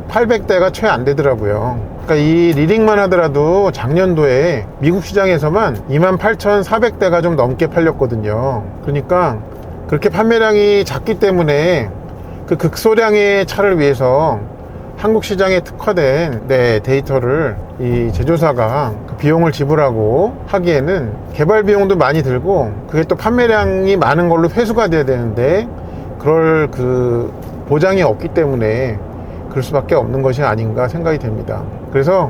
800대가 채 안 되더라고요. 그러니까 이 리딩만 하더라도 작년도에 미국 시장에서만 28,400대가 좀 넘게 팔렸거든요. 그러니까 그렇게 판매량이 작기 때문에 그 극소량의 차를 위해서 한국 시장에 특화된 데이터를 이 제조사가 그 비용을 지불하고 하기에는 개발 비용도 많이 들고 그게 또 판매량이 많은 걸로 회수가 돼야 되는데 그럴 그 보장이 없기 때문에 그럴 수밖에 없는 것이 아닌가 생각이 됩니다. 그래서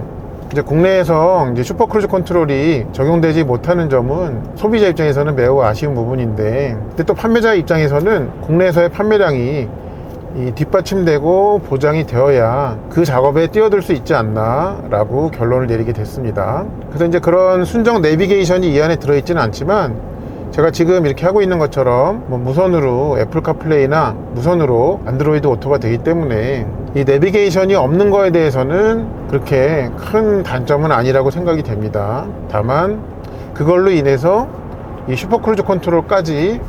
이제 국내에서 이제 슈퍼크루즈 컨트롤이 적용되지 못하는 점은 소비자 입장에서는 매우 아쉬운 부분인데, 근데 또 판매자 입장에서는 국내에서의 판매량이 이 뒷받침되고 보장이 되어야 그 작업에 뛰어들 수 있지 않나 라고 결론을 내리게 됐습니다. 그래서 이제 그런 순정 내비게이션이 이 안에 들어있지는 않지만 제가 지금 이렇게 하고 있는 것처럼 뭐 무선으로 애플 카플레이나 무선으로 안드로이드 오토가 되기 때문에 이 내비게이션이 없는 거에 대해서는 그렇게 큰 단점은 아니라고 생각이 됩니다. 다만 그걸로 인해서 이 슈퍼크루즈 컨트롤까지,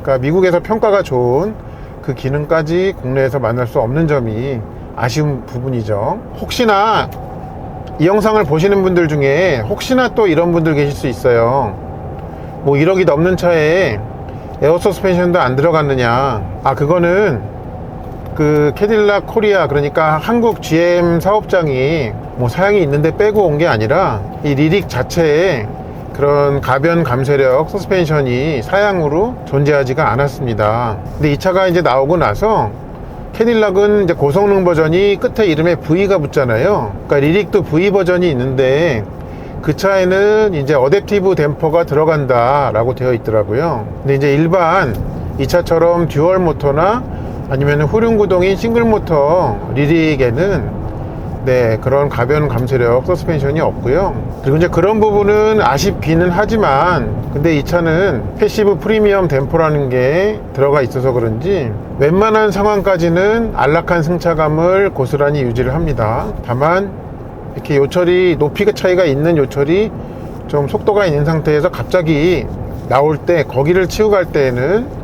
그러니까 미국에서 평가가 좋은 그 기능까지 국내에서 만날 수 없는 점이 아쉬운 부분이죠. 혹시나 이 영상을 보시는 분들 중에 혹시나 또 이런 분들 계실 수 있어요. 뭐 1억이 넘는 차에 에어 서스펜션도 안 들어갔느냐. 그거는 그 캐딜락 코리아, 그러니까 한국 GM 사업장이 뭐 사양이 있는데 빼고 온 게 아니라 이 리릭 자체에 그런 가변 감쇄력 서스펜션이 사양으로 존재하지가 않았습니다. 근데 이 차가 이제 나오고 나서 캐딜락은 이제 고성능 버전이 끝에 이름에 V가 붙잖아요. 그러니까 리릭도 V 버전이 있는데 그 차에는 이제 어댑티브 댐퍼가 들어간다 라고 되어 있더라고요. 근데 이제 일반 이 차처럼 듀얼 모터나 아니면 후륜 구동인 싱글 모터 리릭에는 그런 가변 감쇄력 서스펜션이 없고요. 그리고 이제 그런 부분은 아쉽기는 하지만, 근데 이 차는 패시브 프리미엄 댐퍼라는 게 들어가 있어서 그런지 웬만한 상황까지는 안락한 승차감을 고스란히 유지를 합니다. 다만 이렇게 요철이 높이 차이가 있는 요철이 좀 속도가 있는 상태에서 갑자기 나올 때 거기를 치고 갈 때에는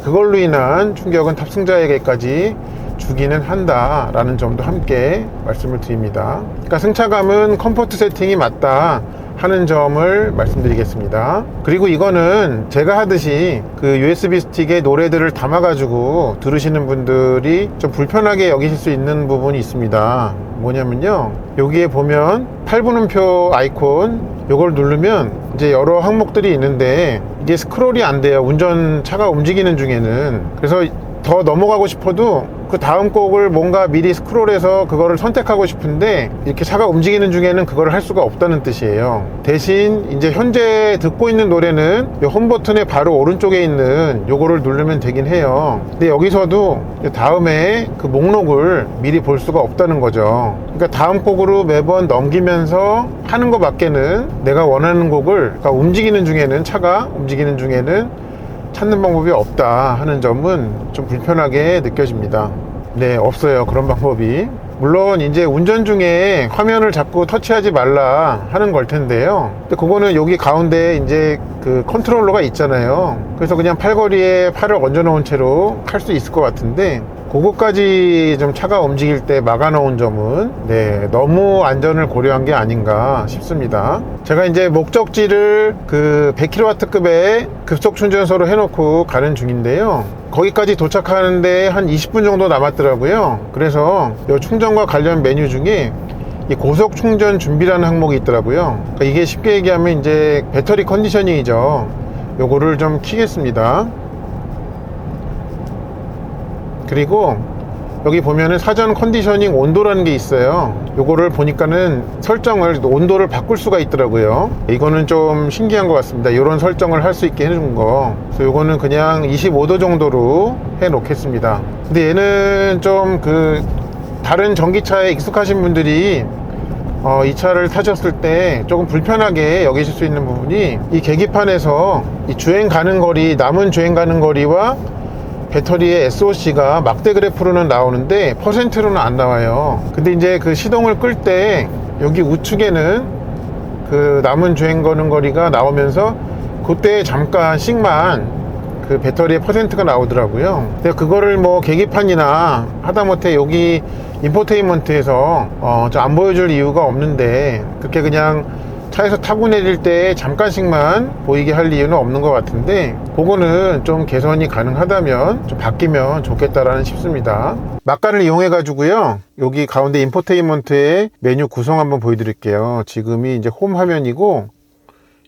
그걸로 인한 충격은 탑승자에게까지 주기는 한다라는 점도 함께 말씀을 드립니다. 그러니까 승차감은 컴포트 세팅이 맞다 하는 점을 말씀드리겠습니다. 그리고 이거는 제가 하듯이 그 USB 스틱에 노래들을 담아 가지고 들으시는 분들이 좀 불편하게 여기실 수 있는 부분이 있습니다. 뭐냐면요, 여기에 보면 8분음표 아이콘 요걸 누르면 이제 여러 항목들이 있는데 이게 스크롤이 안 돼요, 차가 움직이는 중에는. 그래서 더 넘어가고 싶어도 그 다음 곡을 뭔가 미리 스크롤해서 그거를 선택하고 싶은데 이렇게 차가 움직이는 중에는 그걸 할 수가 없다는 뜻이에요. 대신 이제 현재 듣고 있는 노래는 이 홈 버튼의 바로 오른쪽에 있는 요거를 누르면 되긴 해요. 근데 여기서도 다음에 그 목록을 미리 볼 수가 없다는 거죠. 그러니까 다음 곡으로 매번 넘기면서 하는 것 밖에는 내가 원하는 곡을, 그러니까 움직이는 중에는, 차가 움직이는 중에는 찾는 방법이 없다 하는 점은 좀 불편하게 느껴집니다. 없어요, 그런 방법이. 물론 이제 운전 중에 화면을 자꾸 터치하지 말라 하는 걸 텐데요. 근데 그거는 여기 가운데 이제 그 컨트롤러가 있잖아요. 그래서 그냥 팔걸이에 팔을 얹어 놓은 채로 할 수 있을 것 같은데 그거까지 좀 차가 움직일 때 막아 놓은 점은 너무 안전을 고려한 게 아닌가 싶습니다. 제가 이제 목적지를 그 100kW급의 급속 충전소로 해놓고 가는 중인데요. 거기까지 도착하는데 한 20분 정도 남았더라고요. 그래서 이 충전과 관련 메뉴 중에 이 고속 충전 준비라는 항목이 있더라고요. 그러니까 이게 쉽게 얘기하면 이제 배터리 컨디셔닝이죠. 요거를 좀 키겠습니다. 그리고 여기 보면은 사전 컨디셔닝 온도라는 게 있어요. 요거를 보니까는 설정을, 온도를 바꿀 수가 있더라고요. 이거는 좀 신기한 것 같습니다. 이런 설정을 할 수 있게 해준 거. 그래서 요거는 그냥 25도 정도로 해 놓겠습니다. 근데 얘는 좀 그 다른 전기차에 익숙하신 분들이 이 차를 타셨을 때 조금 불편하게 여기실 수 있는 부분이, 이 계기판에서 이 주행 가는 거리, 남은 주행 가는 거리와 배터리의 SOC가 막대 그래프로는 나오는데 퍼센트로는 안 나와요. 근데 이제 그 시동을 끌 때 여기 우측에는 그 남은 주행 거는 거리가 나오면서 그때 잠깐씩만 그 배터리의 퍼센트가 나오더라고요. 근데 그거를 뭐 계기판이나 하다못해 여기 인포테인먼트에서 안 보여줄 이유가 없는데, 그렇게 그냥 차에서 타고 내릴 때 잠깐씩만 보이게 할 이유는 없는 것 같은데, 그거는 좀 개선이 가능하다면 좀 바뀌면 좋겠다라는 싶습니다. 막간을 이용해 가지고요, 여기 가운데 인포테인먼트의 메뉴 구성 한번 보여드릴게요. 지금이 이제 홈 화면이고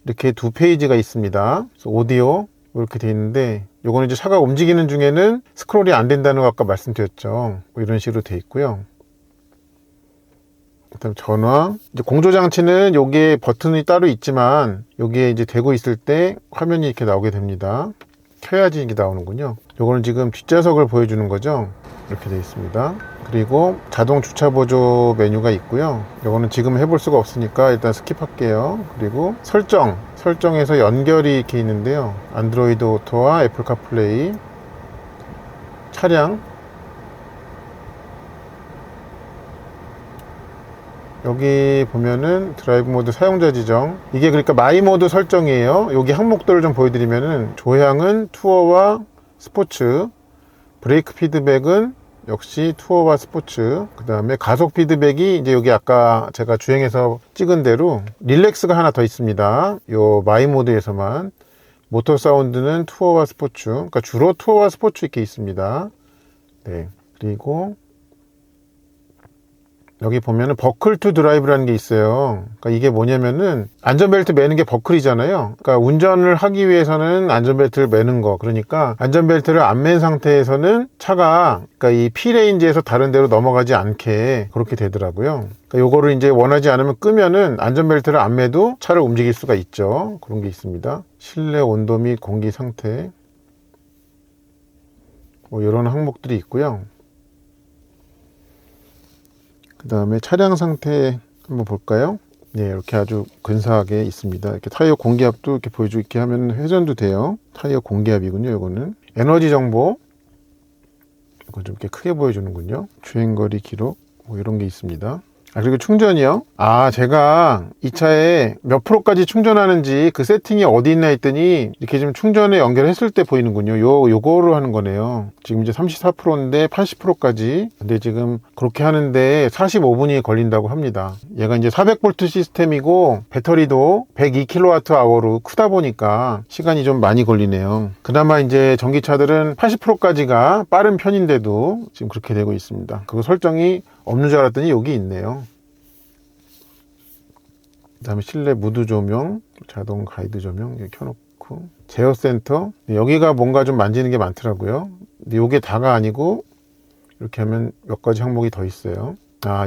이렇게 두 페이지가 있습니다. 그래서 오디오 이렇게 되어 있는데, 요거는 이제 차가 움직이는 중에는 스크롤이 안 된다는 거 아까 말씀드렸죠. 뭐 이런 식으로 되어 있고요. 그다음 전화, 이제 공조 장치는 여기에 버튼이 따로 있지만 여기에 이제 대고 있을 때 화면이 이렇게 나오게 됩니다. 켜야지 이게 나오는군요. 요거는 지금 뒷좌석을 보여주는 거죠. 이렇게 되어 있습니다. 그리고 자동 주차 보조 메뉴가 있고요. 요거는 지금 해볼 수가 없으니까 일단 스킵할게요. 그리고 설정에서 연결이 이렇게 있는데요. 안드로이드 오토와 애플 카플레이, 차량, 여기 보면은 드라이브 모드 사용자 지정, 이게 그러니까 마이 모드 설정이에요. 여기 항목들을 좀 보여드리면은, 조향은 투어와 스포츠, 브레이크 피드백은 역시 투어와 스포츠, 그 다음에 가속 피드백이 이제 여기 아까 제가 주행해서 찍은 대로 릴렉스가 하나 더 있습니다. 요 마이 모드에서만. 모터 사운드는 투어와 스포츠, 그러니까 주로 투어와 스포츠 이렇게 있습니다. 네. 그리고 여기 보면은 버클 투 드라이브라는 게 있어요. 그러니까 이게 뭐냐면은, 안전벨트 매는 게 버클이잖아요. 그러니까 운전을 하기 위해서는 안전벨트를 매는 거. 그러니까 안전벨트를 안 맨 상태에서는 차가, 그러니까 이 P레인지에서 다른 데로 넘어가지 않게 그렇게 되더라고요. 그러니까 요거를 이제 원하지 않으면 끄면은 안전벨트를 안 매도 차를 움직일 수가 있죠. 그런 게 있습니다. 실내 온도 및 공기 상태, 뭐 이런 항목들이 있고요. 그 다음에 차량 상태 한번 볼까요? 네, 이렇게 아주 근사하게 있습니다. 이렇게 타이어 공기압도 이렇게 보여주게 하면 회전도 돼요. 타이어 공기압이군요. 이거는 에너지 정보, 이거 좀 이렇게 크게 보여주는군요. 주행거리 기록, 뭐 이런 게 있습니다. 그리고 충전이요. 제가 이 차에 몇 프로까지 충전하는지 그 세팅이 어디 있나 했더니, 이렇게 좀 충전에 연결했을 때 보이는군요. 요거로 하는 거네요. 지금 이제 34%인데 80%까지. 근데 지금 그렇게 하는데 45분이 걸린다고 합니다. 얘가 이제 400V 시스템이고 배터리도 102kWh로 크다 보니까 시간이 좀 많이 걸리네요. 그나마 이제 전기차들은 80%까지가 빠른 편인데도 지금 그렇게 되고 있습니다. 그거 설정이 없는 줄 알았더니 여기 있네요. 그 다음에 실내 무드 조명, 자동 가이드 조명 이렇게 켜놓고, 제어 센터, 여기가 뭔가 좀 만지는 게 많더라고요. 근데 이게 다가 아니고 이렇게 하면 몇 가지 항목이 더 있어요.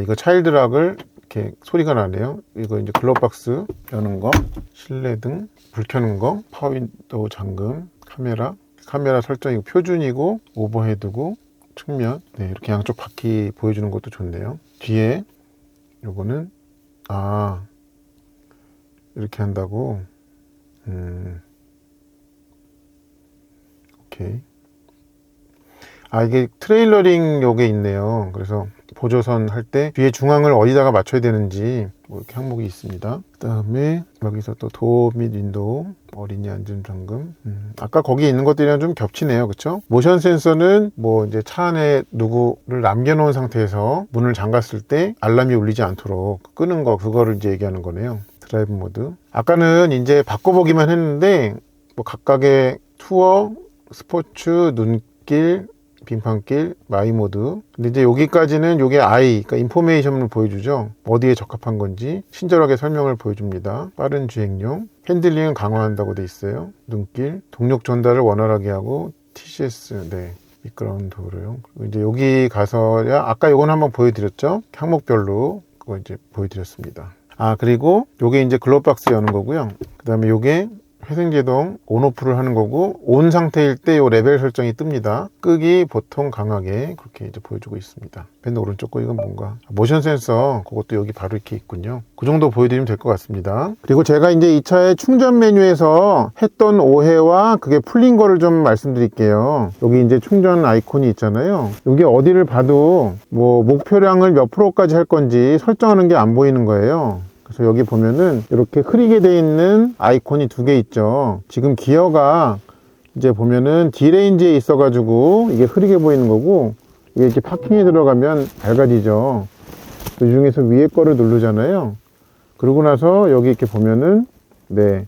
이거 차일드락을 이렇게 소리가 나네요. 이거 이제 글러박스 여는 거, 실내 등 불 켜는 거, 파워윈도우 잠금, 카메라 설정이고 표준이고 오버헤드고 측면, 네, 이렇게 양쪽 바퀴 보여주는 것도 좋네요. 뒤에 요거는 이렇게 한다고. 오케이. 이게 트레일러링 요게 있네요. 그래서 보조선 할 때 뒤에 중앙을 어디다가 맞춰야 되는지 뭐 이렇게 항목이 있습니다. 그 다음에 여기서 또 도어 및 윈도우, 어린이 안전잠금. 아까 거기 있는 것들이랑 좀 겹치네요. 그쵸? 모션 센서는 뭐 이제 차 안에 누구를 남겨놓은 상태에서 문을 잠갔을 때 알람이 울리지 않도록 끄는 거, 그거를 이제 얘기하는 거네요. 드라이브 모드. 아까는 이제 바꿔보기만 했는데, 뭐 각각의 투어, 스포츠, 눈길, 빙판길, 마이 모드. 근데 이제 여기까지는 요게 그러니까 인포메이션을 보여주죠. 어디에 적합한 건지 친절하게 설명을 보여줍니다. 빠른 주행용, 핸들링은 강화한다고 돼 있어요. 눈길, 동력 전달을 원활하게 하고, TCS, 네, 미끄러운 도로용. 그리고 이제 여기 가서야 아까 요건 한번 보여드렸죠. 항목별로 그거 이제 보여드렸습니다. 그리고 요게 이제 글러박스 여는 거고요. 그 다음에 요게 회생제동 온오프를 하는 거고, 온 상태일 때 요 레벨 설정이 뜹니다. 끄기, 보통, 강하게 그렇게 이제 보여주고 있습니다. 맨 오른쪽 거 이건 뭔가 모션 센서, 그것도 여기 바로 이렇게 있군요. 그 정도 보여드리면 될 것 같습니다. 그리고 제가 이제 이 차의 충전 메뉴에서 했던 오해와 그게 풀린 거를 좀 말씀드릴게요. 여기 이제 충전 아이콘이 있잖아요. 여기 어디를 봐도 뭐 목표량을 몇 프로까지 할 건지 설정하는 게 안 보이는 거예요. 그래서 여기 보면은 이렇게 흐리게 돼 있는 아이콘이 두 개 있죠. 지금 기어가 이제 보면은 D레인지에 있어 가지고 이게 흐리게 보이는 거고, 이게 이렇게 파킹에 들어가면 밝아지죠. 그 중에서 위에 거를 누르잖아요. 그러고 나서 여기 이렇게 보면은 네,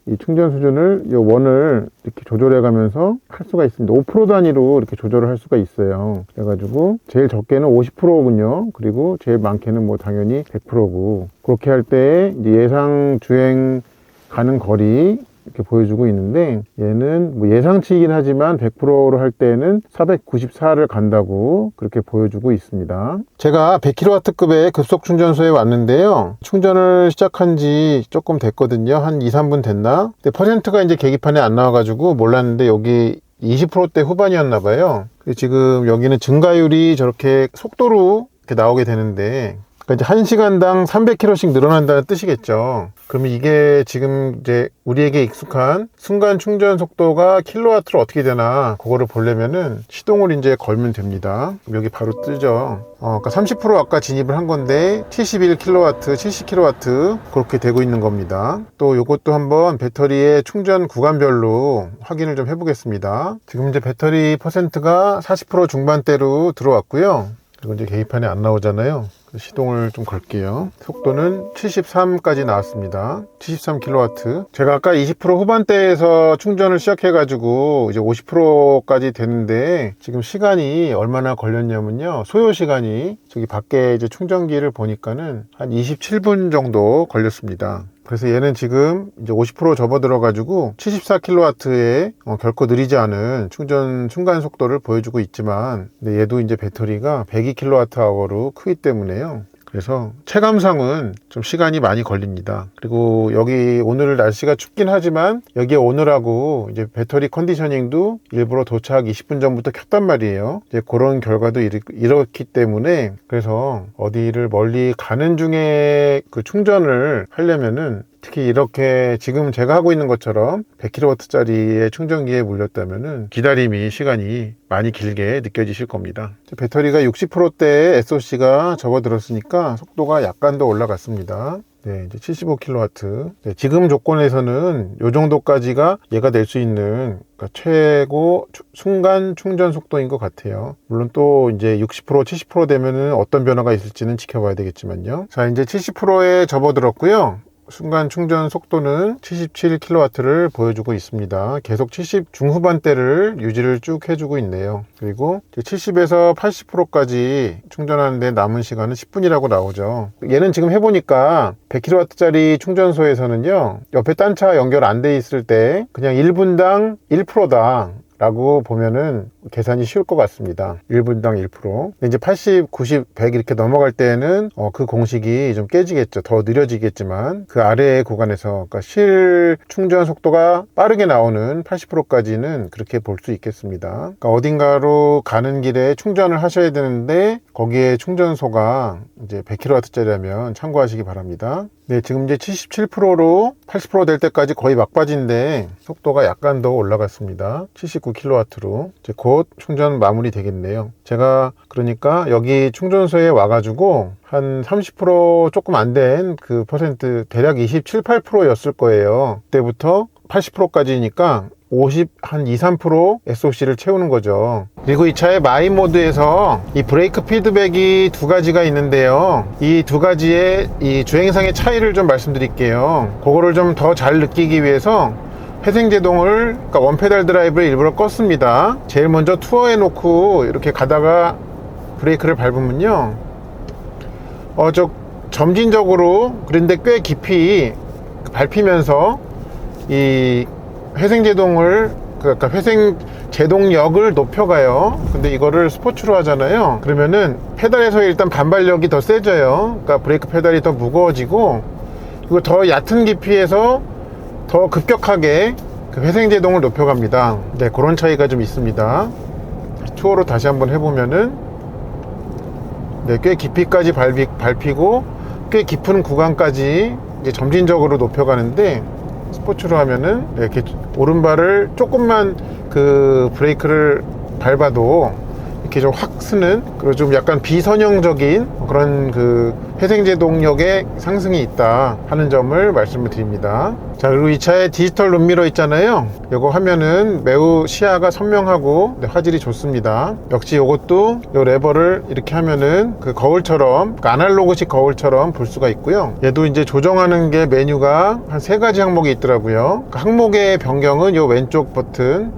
이 충전 수준을 이 원을 이렇게 조절해 가면서 할 수가 있습니다. 5% 단위로 이렇게 조절을 할 수가 있어요. 그래가지고 제일 적게는 50%군요. 그리고 제일 많게는 뭐 당연히 100%고, 그렇게 할 때 예상 주행 가는 거리 이렇게 보여주고 있는데, 얘는 뭐 예상치이긴 하지만 100%로 할 때는 494를 간다고 그렇게 보여주고 있습니다. 제가 100kW급의 급속 충전소에 왔는데요, 충전을 시작한 지 조금 됐거든요. 한 2-3분 됐나? 근데 퍼센트가 이제 계기판에 안 나와가지고 몰랐는데 여기 20%대 후반이었나 봐요. 지금 여기는 증가율이 저렇게 속도로 이렇게 나오게 되는데, 그러니까 이제 1시간당 300km씩 늘어난다는 뜻이겠죠. 그러면 이게 지금 이제 우리에게 익숙한 순간 충전 속도가 킬로와트로 어떻게 되나, 그거를 보려면은 시동을 이제 걸면 됩니다. 여기 바로 뜨죠. 그러니까 30% 아까 진입을 한 건데 71kW, 70kW 그렇게 되고 있는 겁니다. 또 이것도 한번 배터리의 충전 구간별로 확인을 좀 해보겠습니다. 지금 이제 배터리 퍼센트가 40% 중반대로 들어왔고요. 그리고 이제 계기판에 안 나오잖아요. 시동을 좀 걸게요. 속도는 73까지 나왔습니다. 73kW. 제가 아까 20% 후반대에서 충전을 시작해 가지고 이제 50%까지 되는데, 지금 시간이 얼마나 걸렸냐면요, 소요 시간이 저기 밖에 이제 충전기를 보니까는 한 27분 정도 걸렸습니다. 그래서 얘는 지금 이제 50% 접어들어 가지고 74kW에 결코 느리지 않은 충전 순간 속도를 보여주고 있지만, 근데 얘도 이제 배터리가 102kWh로 크기 때문에요. 그래서 체감상은 좀 시간이 많이 걸립니다. 그리고 여기 오늘 날씨가 춥긴 하지만 여기에 오늘하고 이제 배터리 컨디셔닝도 일부러 도착 20분 전부터 켰단 말이에요. 이제 그런 결과도 이렇기 때문에, 그래서 어디를 멀리 가는 중에 그 충전을 하려면은, 특히 이렇게 지금 제가 하고 있는 것처럼 100kW짜리의 충전기에 물렸다면은 기다림이 시간이 많이 길게 느껴지실 겁니다. 배터리가 60%대의 SOC가 접어들었으니까 속도가 약간 더 올라갔습니다. 네, 이제 75kW. 네, 지금 조건에서는 이 정도까지가 얘가 낼 수 있는, 그러니까 최고 순간 충전 속도인 것 같아요. 물론 또 이제 60%, 70% 되면은 어떤 변화가 있을지는 지켜봐야 되겠지만요. 자, 이제 70%에 접어들었고요. 순간 충전 속도는 77kW를 보여주고 있습니다. 계속 70 중후반대를 유지를 쭉 해주고 있네요. 그리고 70에서 80%까지 충전하는데 남은 시간은 10분이라고 나오죠. 얘는 지금 해보니까 100kW짜리 충전소에서는요, 옆에 딴 차 연결 안 돼 있을 때 그냥 1분당 1%당 라고 보면은 계산이 쉬울 것 같습니다. 1분당 1%. 근데 이제 80, 90, 100 이렇게 넘어갈 때는 그 공식이 좀 깨지겠죠. 더 느려지겠지만 그 아래의 구간에서, 그러니까 실 충전 속도가 빠르게 나오는 80%까지는 그렇게 볼 수 있겠습니다. 그러니까 어딘가로 가는 길에 충전을 하셔야 되는데 거기에 충전소가 이제 100kW짜리라면 참고하시기 바랍니다. 네, 지금 이제 77%로 80% 될 때까지 거의 막바지인데 속도가 약간 더 올라갔습니다. 79kW로 이제 곧 충전 마무리 되겠네요. 제가 그러니까 여기 충전소에 와가지고 한 30% 조금 안 된 그 퍼센트, 대략 27, 8%였을 거예요. 그때부터 80%까지니까 50, 한 2, 3% SOC를 채우는 거죠. 그리고 이 차의 마이 모드에서 이 브레이크 피드백이 두 가지가 있는데요. 이 두 가지의 이 주행상의 차이를 좀 말씀드릴게요. 그거를 좀 더 잘 느끼기 위해서 회생제동을, 그러니까 원페달 드라이브를 일부러 껐습니다. 제일 먼저 투어해 놓고 이렇게 가다가 브레이크를 밟으면요, 저 점진적으로, 그런데 꽤 깊이 밟히면서 이 회생제동을, 그러니까 회생제동력을 높여가요. 근데 이거를 스포츠로 하잖아요. 그러면은 페달에서 일단 반발력이 더 세져요. 그러니까 브레이크 페달이 더 무거워지고, 그리고 더 얕은 깊이에서 더 급격하게 그 회생제동을 높여갑니다. 네, 그런 차이가 좀 있습니다. 투어로 다시 한번 해보면은, 네, 꽤 깊이까지 밟히고 꽤 깊은 구간까지 이제 점진적으로 높여가는데, 스포츠로 하면은 이렇게 오른발을 조금만 그 브레이크를 밟아도 이렇게 좀 확 쓰는, 그리고 좀 약간 비선형적인 그런 그 회생제 동력의 상승이 있다 하는 점을 말씀을 드립니다. 자, 그리고 이 차에 디지털 룸미러 있잖아요. 요거 하면은 매우 시야가 선명하고 화질이 좋습니다. 역시 요것도 요 레버를 이렇게 하면은 그 거울처럼, 그 아날로그식 거울처럼 볼 수가 있고요. 얘도 이제 조정하는 게 메뉴가 한 3가지 항목이 있더라고요. 그 항목의 변경은 요 왼쪽 버튼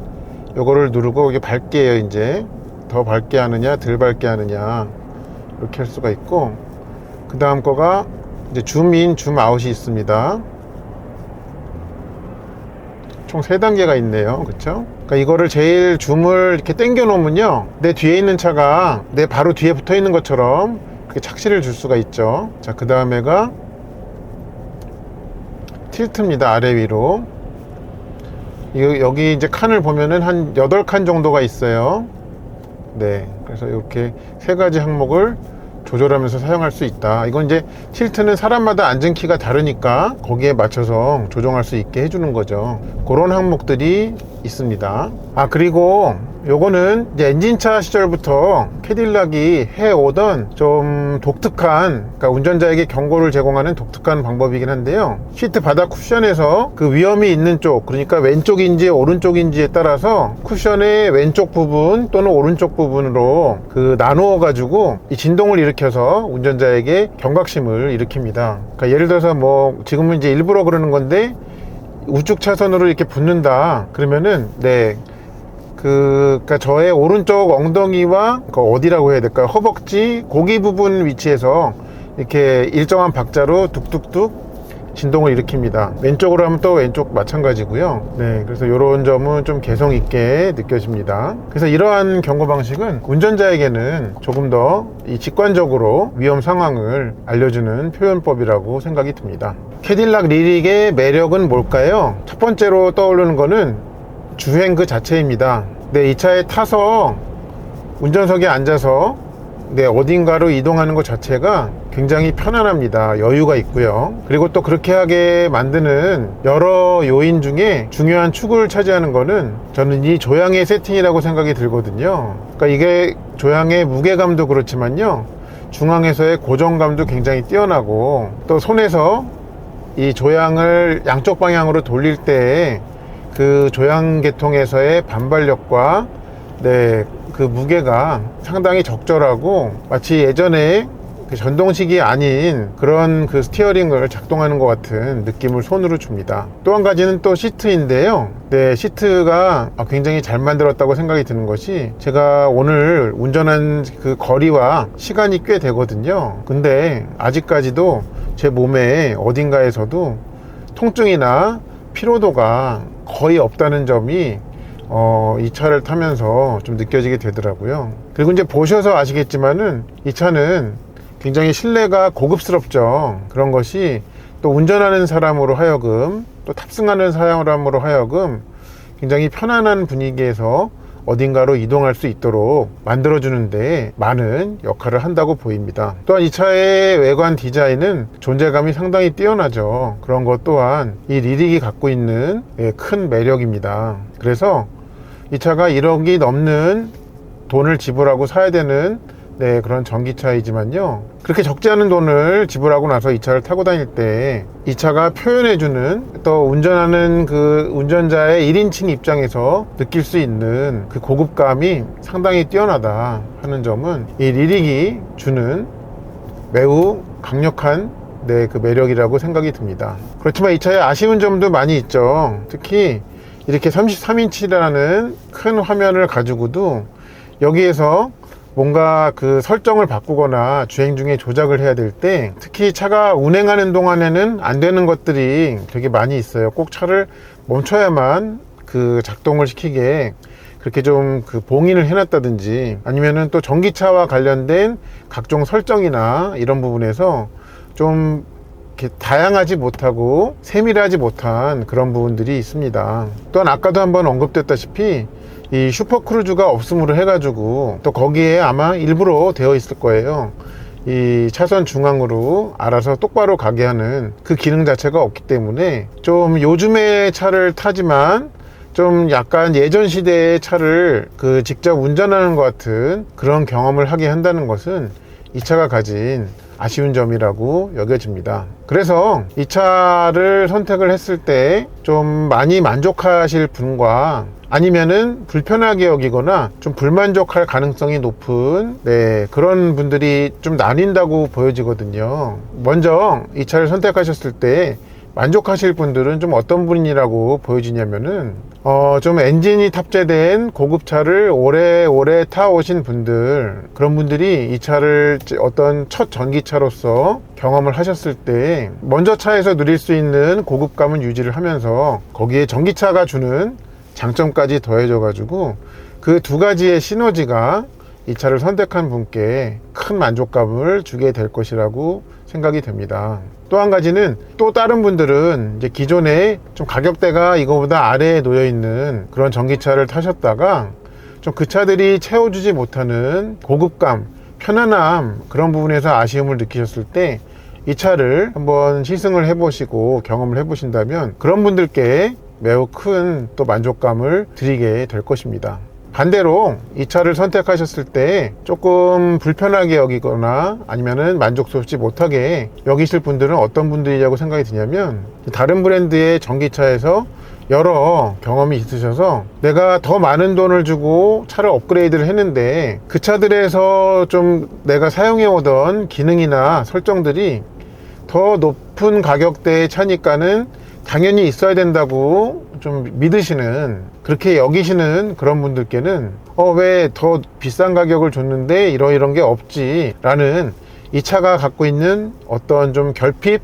요거를 누르고 이게 밝게, 이제 더 밝게 하느냐 덜 밝게 하느냐 이렇게 할 수가 있고, 그 다음 거가 이제 줌인 줌아웃이 있습니다. 총 3단계가 있네요. 그쵸? 그러니까 이거를 제일 줌을 이렇게 당겨 놓으면요, 내 뒤에 있는 차가 내 바로 뒤에 붙어 있는 것처럼 그렇게 착시를 줄 수가 있죠. 자, 그 다음에가 틸트입니다. 아래 위로. 여기 이제 칸을 보면은 한 8칸 정도가 있어요. 네, 그래서 이렇게 3가지 항목을 조절하면서 사용할 수 있다. 이건 이제 틸트는 사람마다 앉은 키가 다르니까 거기에 맞춰서 조정할 수 있게 해주는 거죠. 그런 항목들이 있습니다. 아, 그리고 요거는 이제 엔진차 시절부터 캐딜락이 해오던 좀 독특한, 그러니까 운전자에게 경고를 제공하는 독특한 방법이긴 한데요, 시트 바닥 쿠션에서 그 위험이 있는 쪽, 그러니까 왼쪽인지 오른쪽인지에 따라서 쿠션의 왼쪽 부분 또는 오른쪽 부분으로 그 나누어 가지고 이 진동을 일으켜서 운전자에게 경각심을 일으킵니다. 그러니까 예를 들어서 뭐 지금은 이제 일부러 그러는 건데, 우측 차선으로 이렇게 붙는다 그러면은, 네, 그러니까 저의 오른쪽 엉덩이와 그 어디라고 해야 될까요? 허벅지 고기 부분 위치에서 이렇게 일정한 박자로 뚝뚝뚝 진동을 일으킵니다. 왼쪽으로 하면 또 왼쪽 마찬가지고요. 네, 그래서 이런 점은 좀 개성 있게 느껴집니다. 그래서 이러한 경고 방식은 운전자에게는 조금 더 이 직관적으로 위험 상황을 알려주는 표현법이라고 생각이 듭니다. 캐딜락 리릭의 매력은 뭘까요? 첫 번째로 떠오르는 거는 주행 그 자체입니다. 네, 이 차에 타서 운전석에 앉아서 네, 어딘가로 이동하는 것 자체가 굉장히 편안합니다. 여유가 있고요. 그리고 또 그렇게 하게 만드는 여러 요인 중에 중요한 축을 차지하는 거는 저는 이 조향의 세팅이라고 생각이 들거든요. 그러니까 이게 조향의 무게감도 그렇지만요, 중앙에서의 고정감도 굉장히 뛰어나고, 또 손에서 이 조향을 양쪽 방향으로 돌릴 때 그 조향 계통에서의 반발력과 네, 그 무게가 상당히 적절하고, 마치 예전에 그 전동식이 아닌 그런 그 스티어링을 작동하는 것 같은 느낌을 손으로 줍니다. 또 한 가지는 또 시트인데요. 네, 시트가 굉장히 잘 만들었다고 생각이 드는 것이, 제가 오늘 운전한 그 거리와 시간이 꽤 되거든요. 근데 아직까지도 제 몸에 어딘가에서도 통증이나 피로도가 거의 없다는 점이 이 차를 타면서 좀 느껴지게 되더라고요. 그리고 이제 보셔서 아시겠지만은 이 차는 굉장히 실내가 고급스럽죠. 그런 것이 또 운전하는 사람으로 하여금, 또 탑승하는 사람으로 하여금 굉장히 편안한 분위기에서 어딘가로 이동할 수 있도록 만들어주는데 많은 역할을 한다고 보입니다. 또한 이 차의 외관 디자인은 존재감이 상당히 뛰어나죠. 그런 것 또한 이 리릭이 갖고 있는 큰 매력입니다. 그래서 이 차가 1억이 넘는 돈을 지불하고 사야 되는 네, 그런 전기차이지만요, 그렇게 적지 않은 돈을 지불하고 나서 이 차를 타고 다닐 때 이 차가 표현해주는, 또 운전하는 그 운전자의 1인칭 입장에서 느낄 수 있는 그 고급감이 상당히 뛰어나다 하는 점은 이 리릭이 주는 매우 강력한 네, 그 매력이라고 생각이 듭니다. 그렇지만 이 차에 아쉬운 점도 많이 있죠. 특히 이렇게 33인치라는 큰 화면을 가지고도 여기에서 뭔가 그 설정을 바꾸거나 주행 중에 조작을 해야 될 때, 특히 차가 운행하는 동안에는 안 되는 것들이 되게 많이 있어요. 꼭 차를 멈춰야만 그 작동을 시키게 그렇게 좀 그 봉인을 해놨다든지, 아니면은 또 전기차와 관련된 각종 설정이나 이런 부분에서 좀 이렇게 다양하지 못하고 세밀하지 못한 그런 부분들이 있습니다. 또한 아까도 한번 언급됐다시피 이 슈퍼크루즈가 없음으로 해가지고, 또 거기에 아마 일부러 되어 있을 거예요. 이 차선 중앙으로 알아서 똑바로 가게 하는 그 기능 자체가 없기 때문에 좀 요즘의 차를 타지만 좀 약간 예전 시대의 차를 직접 운전하는 것 같은 그런 경험을 하게 한다는 것은 이 차가 가진 아쉬운 점이라고 여겨집니다. 그래서 이 차를 선택을 했을 때 좀 많이 만족하실 분과 아니면은 불편하게 여기거나 좀 불만족할 가능성이 높은 그런 분들이 좀 나뉜다고 보여지거든요. 먼저 이 차를 선택하셨을 때 만족하실 분들은 좀 어떤 분이라고 보여지냐면은 좀 엔진이 탑재된 고급차를 오래 타오신 분들, 그런 분들이 이 차를 어떤 첫 전기차로서 경험을 하셨을 때 먼저 차에서 누릴 수 있는 고급감은 유지를 하면서 거기에 전기차가 주는 장점까지 더해져 가지고 그 두 가지의 시너지가 이 차를 선택한 분께 큰 만족감을 주게 될 것이라고 생각이 됩니다. 또 한 가지는, 또 다른 분들은 이제 기존에 좀 가격대가 이거보다 아래에 놓여 있는 그런 전기차를 타셨다가 좀 그 차들이 채워주지 못하는 고급감, 편안함, 그런 부분에서 아쉬움을 느끼셨을 때 이 차를 한번 시승을 해보시고 경험을 해보신다면 그런 분들께 매우 큰 또 만족감을 드리게 될 것입니다. 반대로 이 차를 선택하셨을 때 조금 불편하게 여기거나 아니면은 만족스럽지 못하게 여기실 분들은 어떤 분들이라고 생각이 드냐면, 다른 브랜드의 전기차에서 여러 경험이 있으셔서 내가 더 많은 돈을 주고 차를 업그레이드를 했는데 그 차들에서 좀 내가 사용해 오던 기능이나 설정들이 더 높은 가격대의 차니까는 당연히 있어야 된다고 좀 믿으시는, 그렇게 여기시는 그런 분들께는 왜 더 비싼 가격을 줬는데 이런 게 없지 라는 이 차가 갖고 있는 어떤 좀 결핍,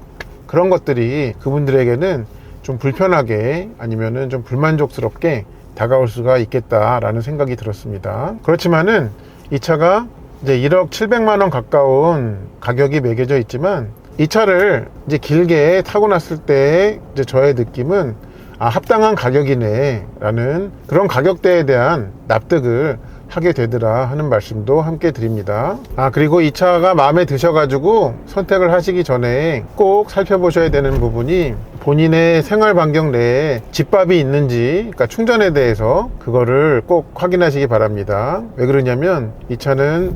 그런 것들이 그분들에게는 좀 불편하게 아니면은 좀 불만족스럽게 다가올 수가 있겠다라는 생각이 들었습니다. 그렇지만은 이 차가 이제 1억 700만 원 가까운 가격이 매겨져 있지만 이 차를 이제 길게 타고 났을 때 이제 저의 느낌은 합당한 가격이네 라는 그런 가격대에 대한 납득을 하게 되더라 하는 말씀도 함께 드립니다. 그리고 이 차가 마음에 드셔가지고 선택을 하시기 전에 꼭 살펴보셔야 되는 부분이 본인의 생활 반경 내에 집밥이 있는지, 그러니까 충전에 대해서 그거를 꼭 확인하시기 바랍니다. 왜 그러냐면 이 차는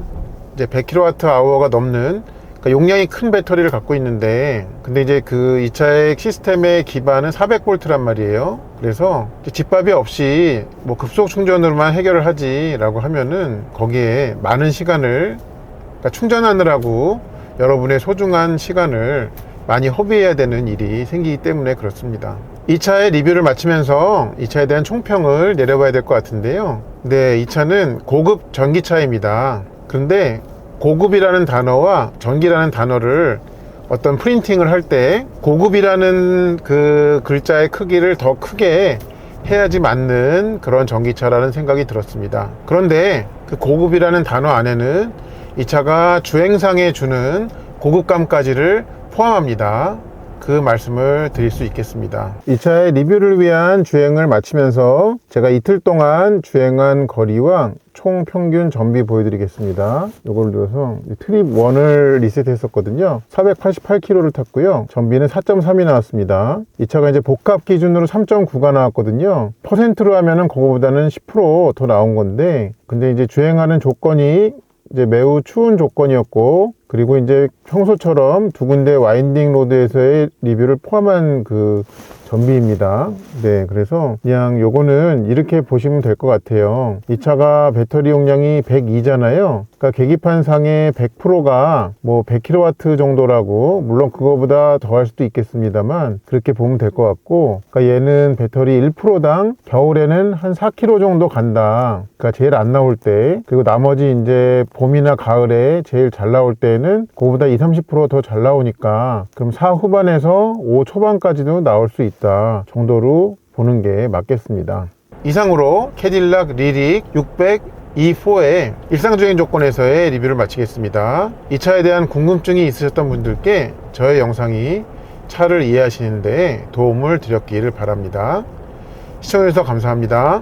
이제 100kWh가 넘는, 그러니까 용량이 큰 배터리를 갖고 있는데, 근데 이제 이 차의 시스템의 기반은 400V란 말이에요. 그래서 집밥이 없이 뭐 급속 충전으로만 해결을 하지 라고 하면은 거기에 많은 시간을, 그러니까 충전하느라고 여러분의 소중한 시간을 많이 허비해야 되는 일이 생기기 때문에 그렇습니다. 이 차의 리뷰를 마치면서 이 차에 대한 총평을 내려봐야 될 것 같은데요. 이 차는 고급 전기차입니다. 그런데 고급이라는 단어와 전기라는 단어를 어떤 프린팅을 할 때 고급이라는 그 글자의 크기를 더 크게 해야지 맞는 그런 전기차라는 생각이 들었습니다. 그런데 그 고급이라는 단어 안에는 이 차가 주행상에 주는 고급감까지를 포함합니다. 그 말씀을 드릴 수 있겠습니다. 이 차의 리뷰를 위한 주행을 마치면서 제가 이틀 동안 주행한 거리와 총 평균 전비 보여드리겠습니다. 이걸 눌러서 트립 1을 리셋했었거든요. 488km를 탔고요. 전비는 4.3이 나왔습니다. 이 차가 이제 복합 기준으로 3.9가 나왔거든요. 퍼센트로 하면은 그거보다는 10% 더 나온 건데, 근데 이제 주행하는 조건이 이제 매우 추운 조건이었고, 그리고 이제 평소처럼 두 군데 와인딩 로드에서의 리뷰를 포함한 그 전비입니다. 그래서 그냥 요거는 이렇게 보시면 될 것 같아요. 이 차가 배터리 용량이 102잖아요. 그러니까 계기판상의 100%가 뭐 100kW 정도라고, 물론 그거보다 더 할 수도 있겠습니다만 그렇게 보면 될 것 같고, 그러니까 얘는 배터리 1%당 겨울에는 한 4km 정도 간다. 그러니까 제일 안 나올 때, 그리고 나머지 이제 봄이나 가을에 제일 잘 나올 때는 그거보다 20-30% 더 잘 나오니까, 그럼 4 후반에서 5 초반까지도 나올 수 있다 정도로 보는 게 맞겠습니다. 이상으로 캐딜락 리릭 600 E4의 일상적인 조건에서의 리뷰를 마치겠습니다. 이 차에 대한 궁금증이 있으셨던 분들께 저의 영상이 차를 이해하시는 데 도움을 드렸기를 바랍니다. 시청해주셔서 감사합니다.